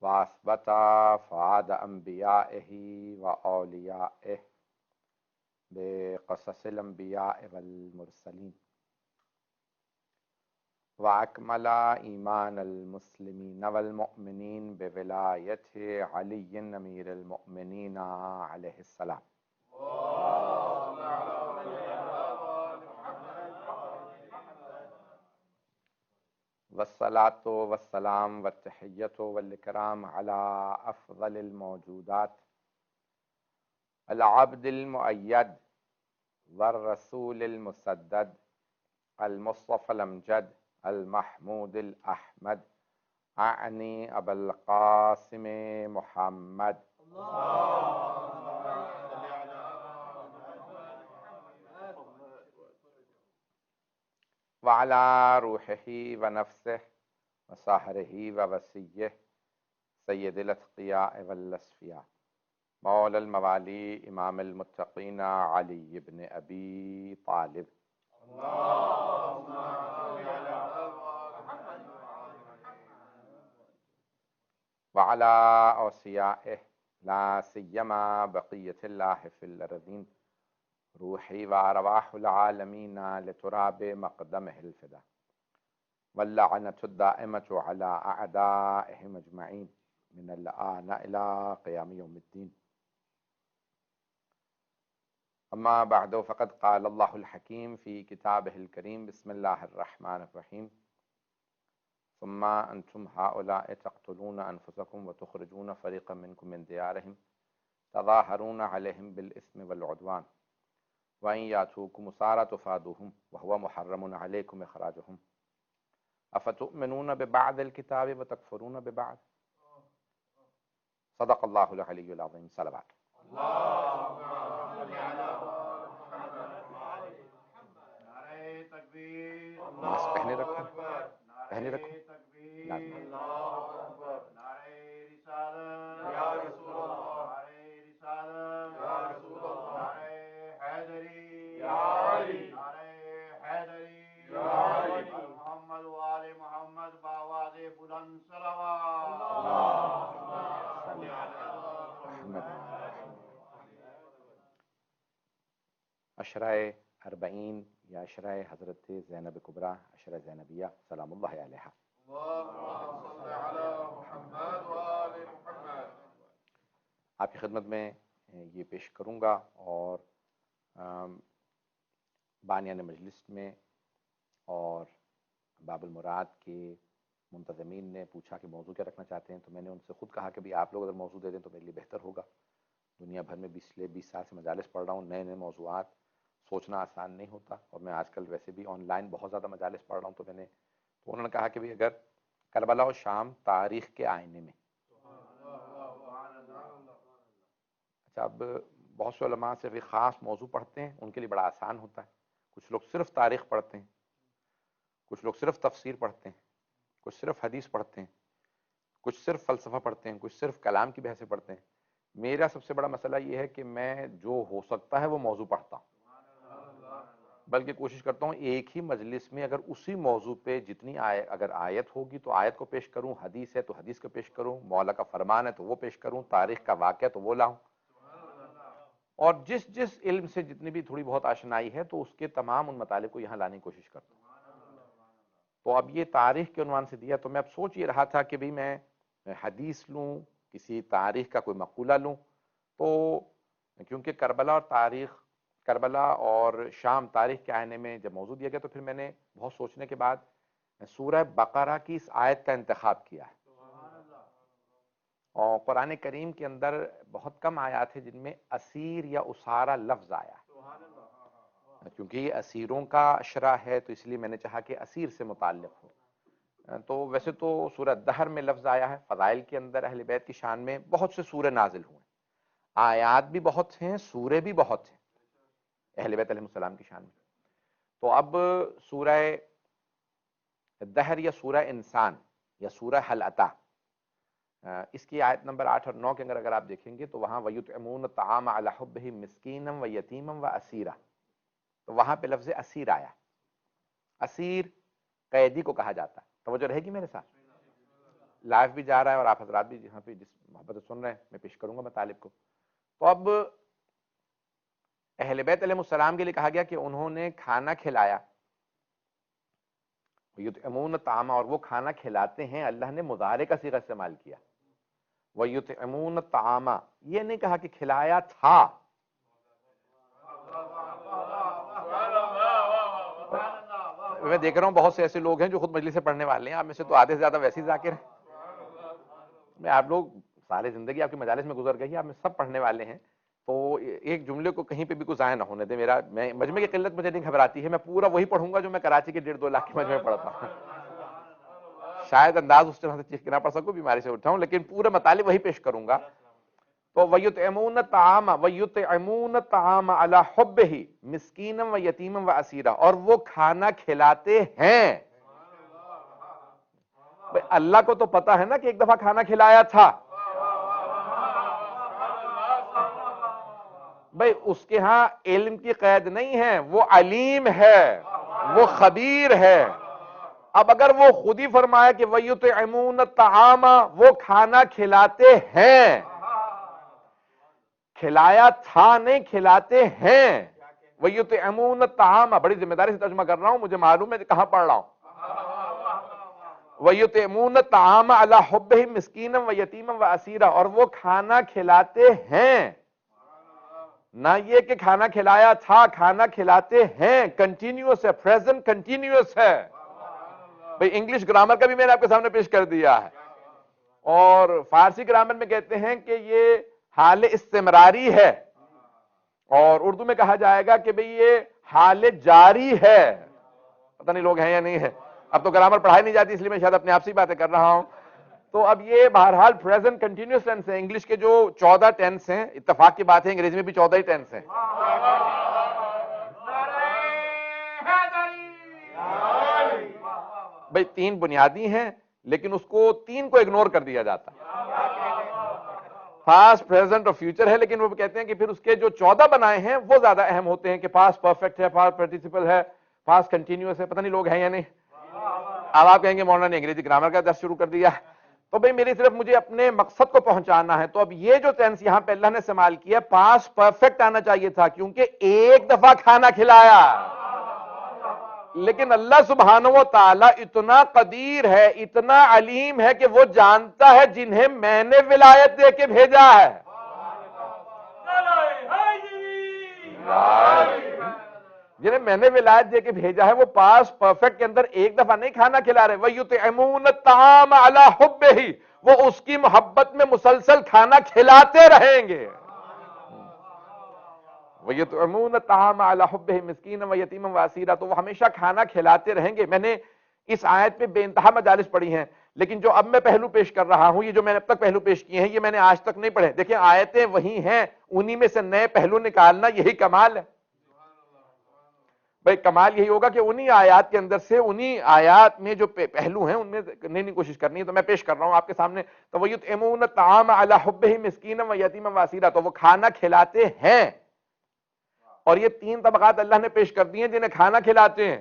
وأثبت فؤاد أنبيائه وأوليائه بقصص الأنبياء والمرسلين، وأكمل إيمان المسلمين والمؤمنين بولاية علي أمير المؤمنين عليه السلام. والصلاة والسلام والتحية والإكرام على أفضل الموجودات، العبد المؤيد والرسول المسدد، المصطفى الأمجد المحمود الأحمد، أعني أبا القاسم محمد. وعلى روحه ونفسه وصهره ووسيه سيد الأتقياء والأصفياء مولى الموالي إمام المتقين علي بن أبي طالب. وعلى أوصيائه لا سيما بقية الله في الأرضين، روحي وأرواح العالمين لتراب مقدمه الفدا، واللعنة الدائمة على أعدائهم أجمعين من الآن إلى قيام يوم الدين. أما بعد، فقد قال الله الحكيم في كتابه الكريم: بسم الله الرحمن الرحيم. ثم أنتم هؤلاء تقتلون أنفسكم وتخرجون فريقا منكم من ديارهم تظاهرون عليهم بالإثم والعدوان وإن يأتوكم أسارى تفادوهم وهو محرم عليكم إخراجهم أفتؤمنون ببعض الكتاب وتكفرون ببعض. صدق الله العلي العظيم. صلوات. ماسک پہنے رکھو، پہنے رکھو. عشرۂ اربعین یا عشرۂ حضرت زینب کبریٰ، عشرۂ زینبیہ سلام اللہ علیہا. آپ کی خدمت میں یہ پیش کروں گا، اور بانیان مجلس میں اور باب المراد کے منتظمین نے پوچھا کہ موضوع کیا رکھنا چاہتے ہیں، تو میں نے ان سے خود کہا کہ بھی آپ لوگ اگر موضوع دے دیں تو میرے لیے بہتر ہوگا. دنیا بھر میں 20 سال سے مجالس پڑھ رہا ہوں، نئے نئے موضوعات سوچنا آسان نہیں ہوتا، اور میں آج کل ویسے بھی آن لائن بہت زیادہ مجالس پڑھ رہا ہوں. تو انہوں نے کہا کہ بھی اگر کربلا و شام تاریخ کے آئینے میں. اچھا، اب بہت سے علماء صرف ایک خاص موضوع پڑھتے ہیں، ان کے لیے بڑا آسان ہوتا ہے. کچھ لوگ صرف تاریخ پڑھتے ہیں، کچھ لوگ صرف تفسیر پڑھتے ہیں، کچھ صرف حدیث پڑھتے ہیں، کچھ صرف فلسفہ پڑھتے ہیں، کچھ صرف کلام کی بحثیں پڑھتے ہیں. میرا سب سے بڑا مسئلہ یہ ہے کہ میں جو ہو سکتا ہے وہ موضوع پڑھتا ہوں، بلکہ کوشش کرتا ہوں ایک ہی مجلس میں اگر اسی موضوع پہ جتنی اگر آیت ہوگی تو آیت کو پیش کروں، حدیث ہے تو حدیث کو پیش کروں، مولا کا فرمان ہے تو وہ پیش کروں، تاریخ کا واقعہ تو وہ لاؤں. اور جس علم سے جتنی بھی تھوڑی بہت آشنائی ہے تو اس کے تمام ان مطالب کو یہاں لانے کی کوشش کرتا ہوں. تو اب یہ تاریخ کے عنوان سے دیا، تو میں اب سوچ یہ رہا تھا کہ بھی میں حدیث لوں، کسی تاریخ کا کوئی مقولہ لوں. تو کیونکہ کربلا اور شام تاریخ کے آئینے میں جب موضوع دیا گیا تو پھر میں نے بہت سوچنے کے بعد سورہ بقرہ کی اس آیت کا انتخاب کیا ہے. اور قرآن کریم کے اندر بہت کم آیات ہیں جن میں اسیر یا اسارہ لفظ آیا ہے، کیونکہ یہ اسیروں کا اشرا ہے تو اس لیے میں نے چاہا کہ اسیر سے متعلق ہو. تو ویسے تو سورہ دہر میں لفظ آیا ہے، فضائل کے اندر اہل بیت کی شان میں بہت سے سورے نازل ہوئے ہیں، آیات بھی بہت ہیں، سورے بھی بہت ہیں اہل بیت علیہ السلام کی شان میں. تو اب سورہ دہر یا سورہ انسان یا سورہ حل اتی، اس کی آیت نمبر 8 اور 9 کے اندر اگر آپ دیکھیں گے تو وہاں وَيُطْعِمُونَ الطَّعَامَ عَلَىٰ حُبِّهِ مِسْكِينًا وَيَتِيمًا وَأَسِيرًا، تو وہاں پہ لفظ اسیر آیا. اسیر قیدی کو کہا جاتا ہے. توجہ رہے گی میرے ساتھ. لائف بھی جا رہا ہے اور آپ حضرات بھی یہاں پہ جس محبت سے سن رہے ہیں، میں پیش کروں گا مطالب کو. تو اب اہل بیت علیہ السلام کے لیے کہا گیا کہ انہوں نے کھانا کھلایا، یطعمون الطعام، اور وہ کھانا کھلاتے ہیں. اللہ نے مضارع کا صیغہ استعمال کیا، وَيُطْعِمُونَ الطَّعَامَ، یہ نہیں کہا کہ کھلایا تھا. میں دیکھ رہا ہوں بہت سے ایسے لوگ ہیں جو خود مجلس سے پڑھنے والے ہیں، آپ میں سے تو آدھے سے زیادہ ویسے ہی ذاکر ہیں. میں آپ لوگ سارے زندگی آپ کی مجالس میں گزر گئی، آپ میں سب پڑھنے والے ہیں، تو ایک جملے کو کہیں پہ بھی کوئی ضائع نہ ہونے دے. میں مجمع کی قلت مجھے نہیں گھبراتی ہے، میں پورا وہی پڑھوں گا جو میں کراچی کے 1.5-2 لاکھ کے مجمع میں پڑھتا ہوں. شاید انداز اس طرح سے چیخ کے نہ پڑھ سکوں، بیماری سے اٹھا ہوں، لیکن پورا مطالب وہی پیش کروں گا. تو وَيُطْعِمُونَ الطَّعَامَ وَيُطْعِمُونَ الطَّعَامَ عَلَىٰ حُبِّهِ مِسْكِینًا وَیتیمًا وَاسِیرًا، اور وہ کھانا کھلاتے ہیں. اللہ کو تو پتا ہے نا کہ ایک دفعہ کھانا کھلایا تھا. بھئی اس کے ہاں علم کی قید نہیں ہے، وہ علیم ہے، وہ خبیر ہے. اب اگر وہ خود ہی فرمایا کہ وَيُطْعِمُونَ الطَّعَامَ، وہ کھانا کھلاتے ہیں، کھلایا تھا نہیں، کھلاتے ہیں. وَيُطْعِمُونَ الطَّعَامَ، بڑی ذمہ داری سے ترجمہ کر رہا ہوں، مجھے معلوم ہے کہاں پڑھ رہا ہوں. وَيُطْعِمُونَ الطَّعَامَ عَلَىٰ حُبِّهِ مِسْكِینًا وَیتیمًا وَاسِیرًا، اور وہ کھانا کھلاتے ہیں. نہ یہ کہ کھانا کھلایا تھا، کھانا کھلاتے ہیں. کنٹینیوس ہے، پریزنٹ کنٹینیوس ہے. بھئی انگلش گرامر کا بھی میں نے آپ کے سامنے پیش کر دیا ہے، اور فارسی گرامر میں کہتے ہیں کہ یہ حال استمراری ہے، اور اردو میں کہا جائے گا کہ بھئی یہ حال جاری ہے. پتہ نہیں لوگ ہیں یا نہیں ہے، اب تو گرامر پڑھائی نہیں جاتی، اس لیے میں شاید اپنے آپ سے باتیں کر رہا ہوں. تو اب یہ بہرحال پریزنٹ کنٹینیوس ٹینس ہے. انگلش کے جو 14 ٹینس ہیں، اتفاق کی بات ہے انگریزی میں بھی 14 ہی ٹینس ہیں. بھئی 3 بنیادی ہیں، لیکن اس کو 3 کو اگنور کر دیا جاتا ہے. پاسٹ، پریزنٹ اور فیوچر ہے، لیکن وہ کہتے ہیں کہ پھر اس کے جو 14 بنائے ہیں وہ زیادہ اہم ہوتے ہیں، کہ پاسٹ پرفیکٹ ہے، پاسٹ پارٹیسپل ہے، پاسٹ کنٹینیوس ہے. پتہ نہیں لوگ ہیں یا نہیں. اب آپ کہیں گے مولانا نے انگریزی گرامر کا درس شروع کر دیا. تو بھئی میری صرف مجھے اپنے مقصد کو پہنچانا ہے. تو اب یہ جو ٹینس یہاں پہ اللہ نے استعمال کیا، پاسٹ پرفیکٹ آنا چاہیے تھا، کیونکہ ایک دفعہ کھانا کھلایا. لیکن اللہ سبحانہ و تعالی اتنا قدیر ہے، اتنا علیم ہے کہ وہ جانتا ہے جنہیں میں نے ولایت دے کے بھیجا ہے. جنہیں میں نے ولایت دے کے بھیجا ہے وہ پاس پرفیکٹ کے اندر ایک دفعہ نہیں کھانا کھلا رہے. وَيُطْعِمُونَ الطَّعَامَ عَلَىٰ حُبِّهِ، وہ اس کی محبت میں مسلسل کھانا کھلاتے رہیں گے. وَيُطْعِمُونَ الطَّعَامَ عَلَىٰ حُبِّهِ مِسْكِینًا وَیتیمًا وَاسِیرًا، تو وہ ہمیشہ کھانا کھلاتے رہیں گے. میں نے اس آیت پہ بے انتہا مجالس پڑھی ہیں، لیکن جو اب میں پہلو پیش کر رہا ہوں، یہ جو میں نے اب تک پہلو پیش کیے ہیں، یہ میں نے آج تک نہیں پڑھے. دیکھیں آیتیں وہی ہیں، انہی میں سے نئے پہلو نکالنا یہی کمال ہے. بھئی کمال یہی ہوگا کہ انہی آیات کے اندر سے، انہی آیات میں جو پہلو ہیں ان میں نہیں کوشش کرنی ہے. تو میں پیش کر رہا ہوں آپ کے سامنے. تو وَيُطْعِمُونَ الطَّعَامَ عَلَىٰ حُبِّهِ مِسْكِینًا وَیتیمًا وَاسِیرًا، تو وہ کھانا کھلاتے ہیں. اور یہ 3 طبقات اللہ نے پیش کر دی ہیں جنہیں کھانا کھلاتے ہیں.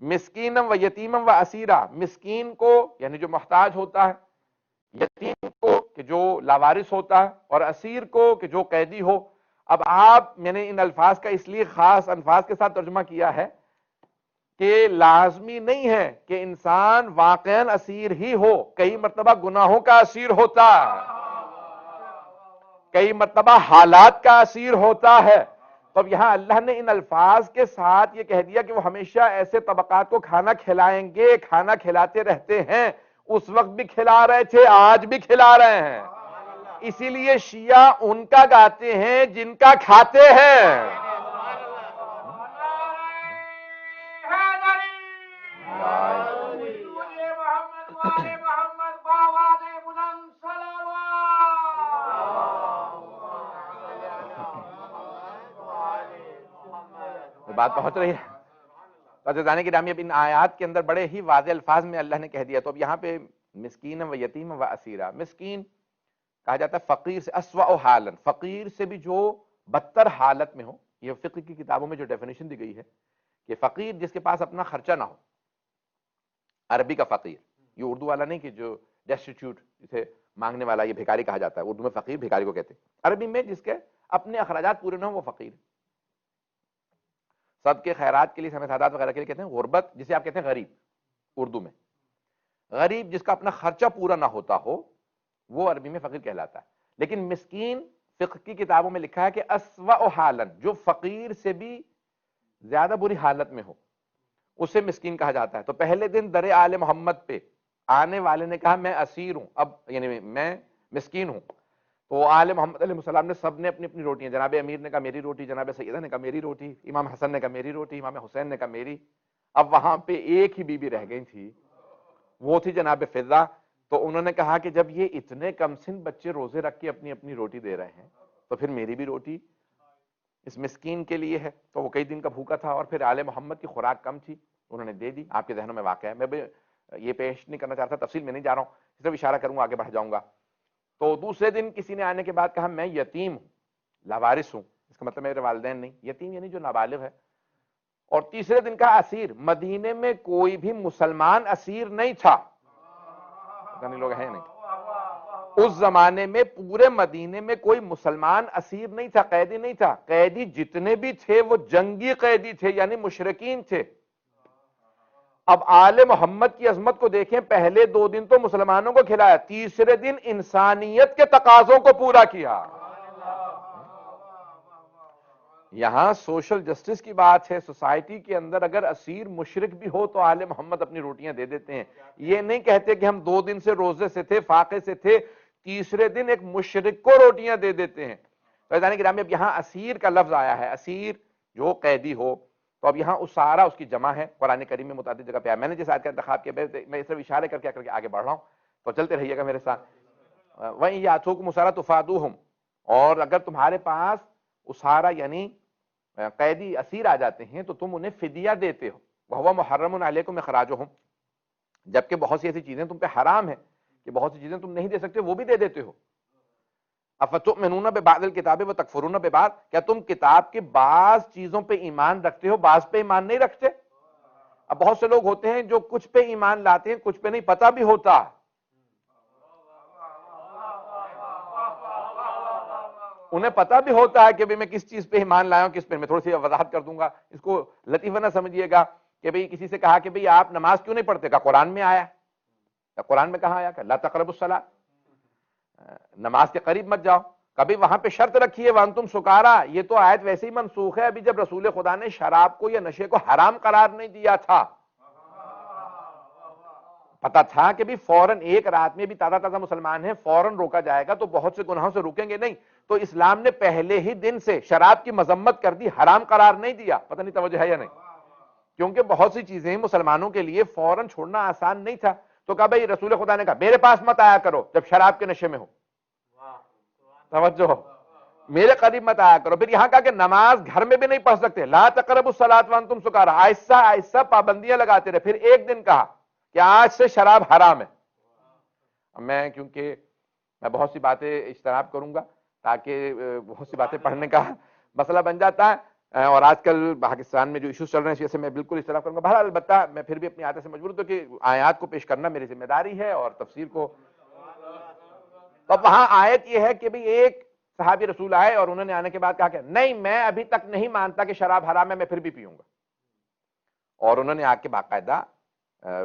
مسکینا و یتیما و اسیرا، مسکین کو یعنی جو محتاج ہوتا ہے، یتیم کو کہ جو لاوارث ہوتا ہے، اور اسیر کو کہ جو قیدی ہو. اب میں نے ان الفاظ کا اس لیے خاص الفاظ کے ساتھ ترجمہ کیا ہے کہ لازمی نہیں ہے کہ انسان واقعاً اسیر ہی ہو. کئی مرتبہ گناہوں کا اسیر ہوتا ہے، کئی مرتبہ حالات کا اسیر ہوتا ہے. تو اب یہاں اللہ نے ان الفاظ کے ساتھ یہ کہہ دیا کہ وہ ہمیشہ ایسے طبقات کو کھانا کھلائیں گے، کھانا کھلاتے رہتے ہیں. اس وقت بھی کھلا رہے تھے، آج بھی کھلا رہے ہیں. اسی لیے شیعہ ان کا گاتے ہیں جن کا کھاتے ہیں. بات پہنچ رہی ہے. عزیزان گرامی، اب ان آیات کے اندر بڑے ہی واضح الفاظ میں اللہ نے کہہ دیا. تو اب یہاں پہ مسکین و یتیم و اسیرا، مسکین کہا جاتا ہے فقیر سے، اسوأ حالا، فقیر سے بھی جو بدتر حالت میں ہو. یہ فقہ کی کتابوں میں جو ڈیفینیشن دی گئی ہے کہ فقیر جس کے پاس اپنا خرچہ نہ ہو، عربی کا فقیر. یہ اردو والا نہیں کہ جو ڈیسٹیٹیوٹ جسے مانگنے والا، یہ بھکاری کہا جاتا ہے، اردو میں فقیر بھکاری کو کہتے ہیں، عربی میں جس کے اپنے اخراجات پورے نہ ہوں وہ فقیر۔ سب کے خیرات کے لیے، سمے سادات وغیرہ کے لیے کہتے ہیں غربت، جسے آپ کہتے ہیں غریب اردو میں، غریب جس کا اپنا خرچہ پورا نہ ہوتا ہو وہ عربی میں فقیر کہلاتا ہے۔ لیکن مسکین فقہ کی کتابوں میں لکھا ہے کہ اسوأ حالن، جو فقیر سے بھی زیادہ بری حالت میں ہو اسے مسکین کہا جاتا ہے۔ تو پہلے دن در آل محمد پہ آنے والے نے کہا میں اسیر ہوں، اب یعنی میں مسکین ہوں، تو آل محمد علیہ السلام نے سب نے اپنی اپنی روٹیاں، جناب امیر نے کہا میری روٹی، جناب سیدہ نے کہا میری روٹی، امام حسن نے کہا میری روٹی، امام حسین نے کہا میری۔ اب وہاں پہ ایک ہی بی بی رہ گئی تھی، وہ تھی جناب فضہ۔ تو انہوں نے کہا کہ جب یہ اتنے کم سن بچے روزے رکھ کے اپنی اپنی روٹی دے رہے ہیں تو پھر میری بھی روٹی اس مسکین کے لیے ہے۔ تو وہ کئی دن کا بھوکا تھا اور پھر آل محمد کی خوراک کم تھی، انہوں نے دے دی۔ آپ کے ذہنوں میں واقع ہے، میں بھی یہ پیش نہیں کرنا چاہتا، تفصیل میں نہیں جا رہا ہوں، صرف اشارہ کروں گا، آگے بڑھ جاؤں گا۔ تو دوسرے دن کسی نے آنے کے بعد کہا میں یتیم ہوں، لاوارث ہوں، اس کا مطلب میرے والدین نہیں، یتیم یعنی جو نابالغ ہے۔ اور تیسرے دن کہا اسیر، مدینے میں کوئی بھی مسلمان اسیر نہیں تھا، پتہ نہیں لوگ ہیں نہیں، اس زمانے میں پورے مدینے میں کوئی مسلمان اسیر نہیں تھا، قیدی نہیں تھا۔ قیدی جتنے بھی تھے وہ جنگی قیدی تھے، یعنی مشرکین تھے۔ اب آل محمد کی عظمت کو دیکھیں، پہلے 2 دن تو مسلمانوں کو کھلایا، تیسرے دن انسانیت کے تقاضوں کو پورا کیا۔ یہاں سوشل جسٹس کی بات ہے، سوسائٹی کے اندر اگر اسیر مشرک بھی ہو تو آل محمد اپنی روٹیاں دے دیتے ہیں۔ یہ نہیں کہتے کہ ہم 2 دن سے روزے سے تھے، فاقے سے تھے، تیسرے دن ایک مشرک کو روٹیاں دے دیتے ہیں۔ فیضان گرامی، اب یہاں اسیر کا لفظ آیا ہے، اسیر جو قیدی ہو، تو اب یہاں اسارہ اس کی جمع ہے، قرآن کریم میں متعدد جگہ پہ آیا۔ میں نے جس آیت کا انتخاب کیا میں صرف اشارے کر کے آگے بڑھ رہا ہوں، تو چلتے رہیے گا میرے ساتھ۔ وَإِن يَأْتُوكُمْ أُسَارَىٰ تُفَادُوهُمْ، اور اگر تمہارے پاس اسارہ یعنی قیدی اسیر آ جاتے ہیں تو تم انہیں فدیہ دیتے ہو، وَهُوَ مُحَرَّمٌ عَلَيْكُمْ إِخْرَاجُهُم، جبکہ بہت سی ایسی چیزیں تم پہ حرام ہیں کہ بہت سی چیزیں تم نہیں دے سکتے، وہ بھی دے دیتے ہو۔ أَفَتُؤْمِنُونَ بِبَعْضِ الْكِتَابِ وَتَكْفُرُونَ بِبَعْضٍ، کیا تم کتاب کے بعض چیزوں پہ ایمان رکھتے ہو، بعض پہ ایمان نہیں رکھتے؟ اب بہت سے لوگ ہوتے ہیں جو کچھ پہ ایمان لاتے ہیں، کچھ پہ نہیں، پتہ بھی ہوتا۔ انہیں پتہ بھی ہوتا ہے کہ میں کس چیز پہ ایمان لایا ہوں، کس پہ۔ میں تھوڑی سی وضاحت کر دوں گا، اس کو لطیفہ نہ سمجھیے گا کہ بھئی کسی سے کہا کہ بھئی آپ نماز کیوں نہیں پڑھتے، کہا قرآن میں آیا، قرآن میں کہاں آیا کہ لا تقربوا الصلاۃ، نماز کے قریب مت جاؤ۔ کبھی وہاں پہ شرط رکھی ہے وانتم سکارا، یہ تو آیت ویسے ہی منسوخ ہے، ابھی جب رسول خدا نے شراب کو یا نشے کو حرام قرار نہیں دیا تھا، پتا تھا کہ بھی فوراً ایک رات میں بھی تازہ تازہ مسلمان ہیں، فوراً روکا جائے گا تو بہت سے گناہوں سے رکیں گے نہیں، تو اسلام نے پہلے ہی دن سے شراب کی مذمت کر دی، حرام قرار نہیں دیا۔ پتہ نہیں توجہ ہے یا نہیں، کیونکہ بہت سی چیزیں مسلمانوں کے لیے فوراً چھوڑنا آسان نہیں تھا۔ تو کہا بھئی رسول خدا نے کہا میرے پاس مت آیا کرو جب شراب کے نشے میں ہو، توجہ ہو، میرے قریب مت آیا کرو۔ پھر یہاں کہا کہ نماز گھر میں بھی نہیں پڑھ سکتے، لا تقربوا الصلاۃ وانتم سکارا، آہستہ آہستہ پابندیاں لگاتے رہے۔ پھر ایک دن کہا کہ آج سے شراب حرام ہے۔ میں کیونکہ میں بہت سی باتیں اجتناب کروں گا تاکہ بہت سی باتیں پڑھنے کا مسئلہ بن جاتا ہے، اور آج کل پاکستان میں جو ایشوز چل رہے ہیں اس سے میں بالکل اجتناب کروں گا۔ بہرحال البتہ میں پھر بھی اپنی عادت سے مجبور ہوں کہ آیات کو پیش کرنا میری ذمہ داری ہے اور تفسیر کو۔ تو وہاں آیت یہ ہے کہ بھی ایک صحابی رسول آئے اور انہوں نے آنے کے بعد کہا کہ نہیں میں ابھی تک نہیں مانتا کہ شراب حرام ہے، میں پھر بھی پیوں گا، اور انہوں نے آ کے باقاعدہ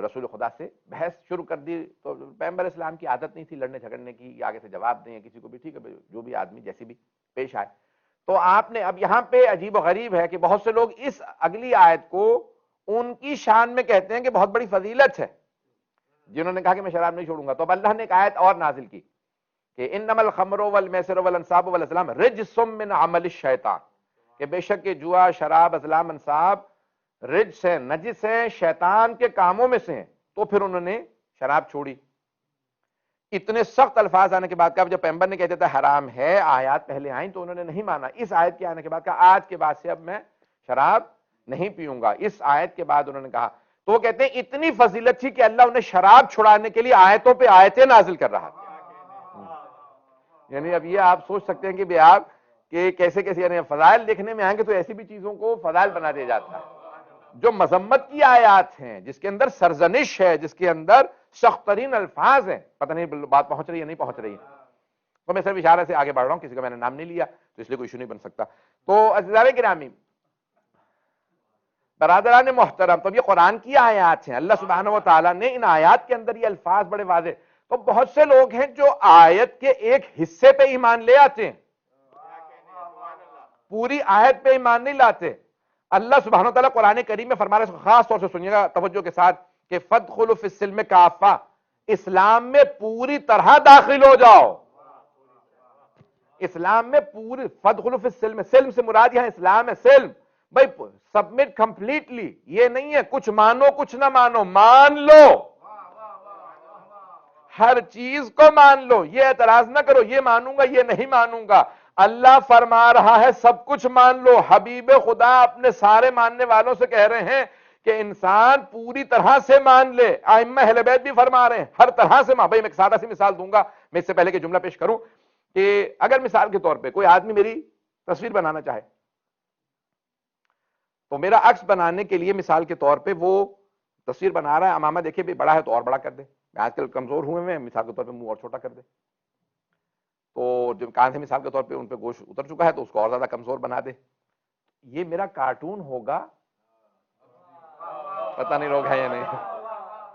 رسول خدا سے بحث شروع کر دی۔ تو پیغمبر اسلام کی عادت نہیں تھی لڑنے جھگڑنے کی، آگے سے جواب دیں کسی کو بھی، ٹھیک ہے جو بھی آدمی جیسی بھی پیش آئے۔ تو آپ نے اب یہاں پہ عجیب و غریب ہے کہ بہت سے لوگ اس اگلی آیت کو ان کی شان میں کہتے ہیں کہ بہت بڑی فضیلت ہے، جنہوں نے کہا کہ میں شراب نہیں چھوڑوں گا۔ تو اب اللہ نے ایک آیت اور نازل کی کہ انما الخمر والمیسر والانصاب والازلام رجس من عمل الشیطان، کہ بے شک یہ جوا، شراب، ازلام، انصاب رجس ہیں، نجس ہیں، شیطان کے کاموں میں سے ہیں۔ تو پھر انہوں نے شراب چھوڑی۔ اتنے سخت الفاظ آنے کے بعد کہا، جب پیغمبر نے کہتے تھا حرام ہے، آیات پہلے آئیں تو انہوں نے نہیں مانا۔ اس آیت کے آنے کے بعد کہا آج کے بعد سے اب میں شراب نہیں پیوں گا۔ اس آیت کے بعد انہوں نے کہا، تو وہ کہتے ہیں اتنی فضیلت تھی کہ اللہ انہیں شراب چھڑانے کے لیے آیتوں پہ آیتیں نازل کر رہا تھا۔ یعنی اب یہ آپ سوچ سکتے ہیں کہ آپ کہ کیسے کیسے، یعنی فضائل دیکھنے میں آئیں گے تو ایسی بھی چیزوں کو فضائل بنا دیا جاتا ہے جو مذمت کی آیات ہیں، جس کے اندر سرزنش ہے، جس کے اندر سخت ترین الفاظ ہیں. پتہ نہیں بات پہنچ رہی ہے نہیں پہنچ رہی ہے؟ تو میں صرف اشارے سے آگے بڑھ رہا ہوں, کسی کا میں نے نام نہیں لیا تو اس لیے کوئی ایشو نہیں بن سکتا. تو عزیزان گرامی, برادران محترم, تو یہ قرآن کی آیات ہیں. اللہ سبحانہ و تعالیٰ نے ان آیات کے اندر یہ الفاظ بڑے واضح. تو بہت سے لوگ ہیں جو آیت کے ایک حصے پہ ایمان لے آتے ہیں, پوری آیت پہ ایمان نہیں لاتے. اللہ سبحانہ و تعالیٰ قرآن کریم میں فرما رہے ہیں, خاص طور سے سنیے گا توجہ کے ساتھ, کہ فَادْخُلُوا فِي السِّلْمِ کافہ, اسلام میں پوری طرح داخل ہو جاؤ. اسلام میں پوری, فَادْخُلُوا فِي السِّلْمِ, سلم سے مراد یہاں اسلام ہے. سلم بھائی سبمٹ کمپلیٹلی, یہ نہیں ہے کچھ مانو کچھ نہ مانو, مان لو, ہر چیز کو مان لو. یہ اعتراض نہ کرو یہ مانوں گا یہ نہیں مانوں گا. اللہ فرما رہا ہے سب کچھ مان لو. حبیب خدا اپنے سارے ماننے والوں سے کہہ رہے ہیں کہ انسان پوری طرح سے مان لے. ائمہ اہل بیت بھی فرما رہے ہیں ہر طرح سے مان. بھائی میں ایک سادہ سی مثال دوں گا, میں اس سے پہلے کہ جملہ پیش کروں, کہ اگر مثال کے طور پہ کوئی آدمی میری تصویر بنانا چاہے, تو میرا عکس بنانے کے لیے مثال کے طور پہ وہ تصویر بنا رہا ہے, امامہ دیکھے بھی بڑا ہے تو اور بڑا کر دے, آج کل کمزور ہوئے ہیں مثال کے طور پہ منہ اور چھوٹا کر دے, تو جب کان سے مثال کے طور پہ ان پہ گوشت اتر چکا ہے تو اس کو اور زیادہ کمزور بنا دے. یہ میرا کارٹون ہوگا, پتہ نہیں لوگ ہیں یا نہیں,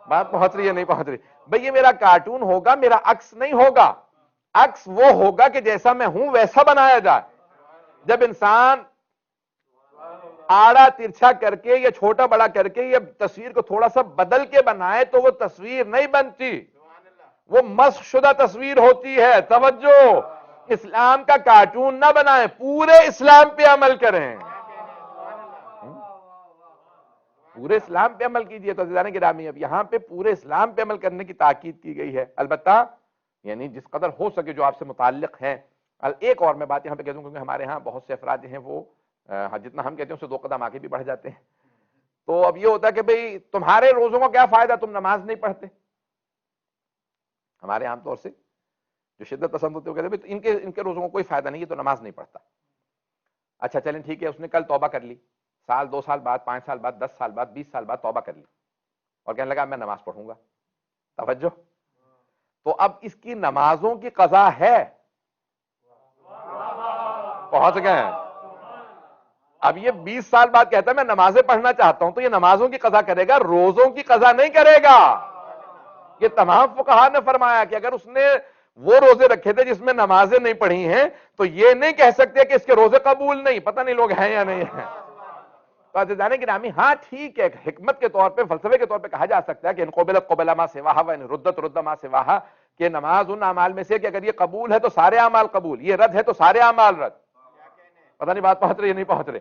بات پہنچ رہی ہے نہیں پہنچ رہی؟ بھئی یہ میرا کارٹون ہوگا, میرا عکس نہیں ہوگا. عکس وہ ہوگا کہ جیسا میں ہوں ویسا بنایا جائے. جب انسان آڑا ترچھا کر کے یا چھوٹا بڑا کر کے یا تصویر کو تھوڑا سا بدل کے بنائے تو وہ تصویر نہیں بنتی, وہ مسخ شدہ تصویر ہوتی ہے. توجہ, اسلام کا کارٹون نہ بنائیں, پورے اسلام پہ عمل کریں, پورے اسلام پہ عمل کیجئے. تو عزیزان گرامی اب یہاں پہ پورے اسلام پہ عمل کرنے کی تاکید کی گئی ہے, البتہ یعنی جس قدر ہو سکے جو آپ سے متعلق ہیں. ایک اور میں بات یہاں پہ کہہ دوں, کیونکہ ہمارے ہاں بہت سے افراد ہیں وہ جتنا ہم کہتے ہیں اس سے 2 قدم آگے بھی بڑھ جاتے ہیں. تو اب یہ ہوتا ہے کہ بھئی تمہارے روزوں کا کیا فائدہ, تم نماز نہیں پڑھتے. ہمارے عام طور سے جو شدت پسند ہوتے ہیں وہ کہتے ہیں ان کے روزوں کو کوئی فائدہ نہیں, یہ تو نماز نہیں پڑھتا. اچھا چلیں ٹھیک ہے, اس نے کل توبہ کر لی, سال 2 سال بعد 5 سال بعد 10 سال بعد 20 سال بعد توبہ کر لی اور کہنے لگا میں نماز پڑھوں گا. توجہ, تو اب اس کی نمازوں کی قضا ہے, پہنچ گئے ہیں. اب یہ 20 سال بعد کہتا ہے میں نمازیں پڑھنا چاہتا ہوں, تو یہ نمازوں کی قضا کرے گا, روزوں کی قضا نہیں کرے گا. یہ تمام فقہاء نے فرمایا کہ اگر اس نے وہ روزے رکھے تھے جس میں نمازیں نہیں پڑھی ہیں تو یہ نہیں کہہ سکتے کہ اس کے روزے قبول نہیں. پتہ نہیں لوگ ہیں یا نہیں ہیں. تو عزیزان گرامی ہاں ٹھیک ہے, حکمت کے طور پہ فلسفے کے طور پہ کہا جا سکتا ہے کہ ان قبلت قبل ما سواہا و ان ردت رد ما سواہا, کہ نماز ان اعمال میں سے کہ اگر یہ قبول ہے تو سارے اعمال قبول, یہ رد ہے تو سارے اعمال رد. پتہ نہیں بات پہنچ رہی ہے نہیں پہنچ رہی.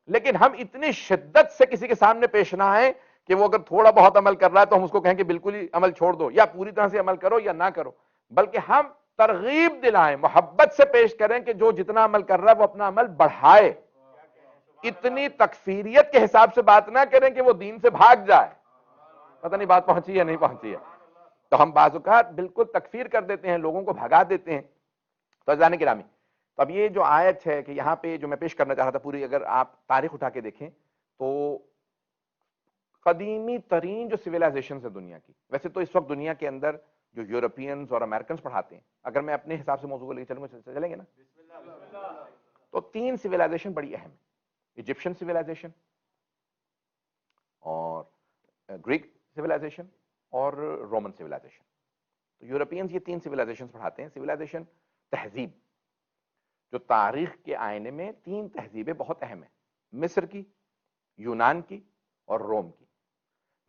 لیکن ہم اتنی شدت سے کسی کے سامنے پیش نہ آئیں کہ وہ اگر تھوڑا بہت عمل کر رہا ہے تو ہم اس کو کہیں کہ بالکل ہی عمل چھوڑ دو یا پوری طرح سے عمل کرو یا نہ کرو, بلکہ ہم ترغیب دلائیں, محبت سے پیش کریں کہ جو جتنا عمل کر رہا ہے وہ اپنا عمل بڑھائے. اتنی تکفیریت کے حساب سے بات نہ کریں کہ وہ دین سے بھاگ جائے. پتہ نہیں بات پہنچی ہے نہیں پہنچی ہے. تو ہم بعض اوقات بالکل تکفیر کر دیتے ہیں, لوگوں کو بھگا دیتے ہیں. تو عزیزان گرامی تو اب یہ جو آیت ہے کہ یہاں پہ جو میں پیش کرنا چاہ رہا تھا پوری, اگر آپ تاریخ اٹھا کے دیکھیں تو قدیمی ترین جو سویلائزیشنز ہیں دنیا کی, ویسے تو اس وقت دنیا کے اندر جو یورپینز اور امریکنز پڑھاتے ہیں, اگر میں اپنے حساب سے موضوع کو لے کے چلیں گے نا, تو 3 سویلائزیشن بڑی اہم ہے. ایجپشن سویلائزیشن اور گریک سویلائزیشن اور رومن سویلائزیشن. تو یورپینز یہ 3 سویلائزیشن پڑھاتے ہیں. سویلائزیشن تہذیب, جو تاریخ کے آئینے میں 3 تہذیبیں بہت اہم ہیں, مصر کی, یونان کی اور روم کی.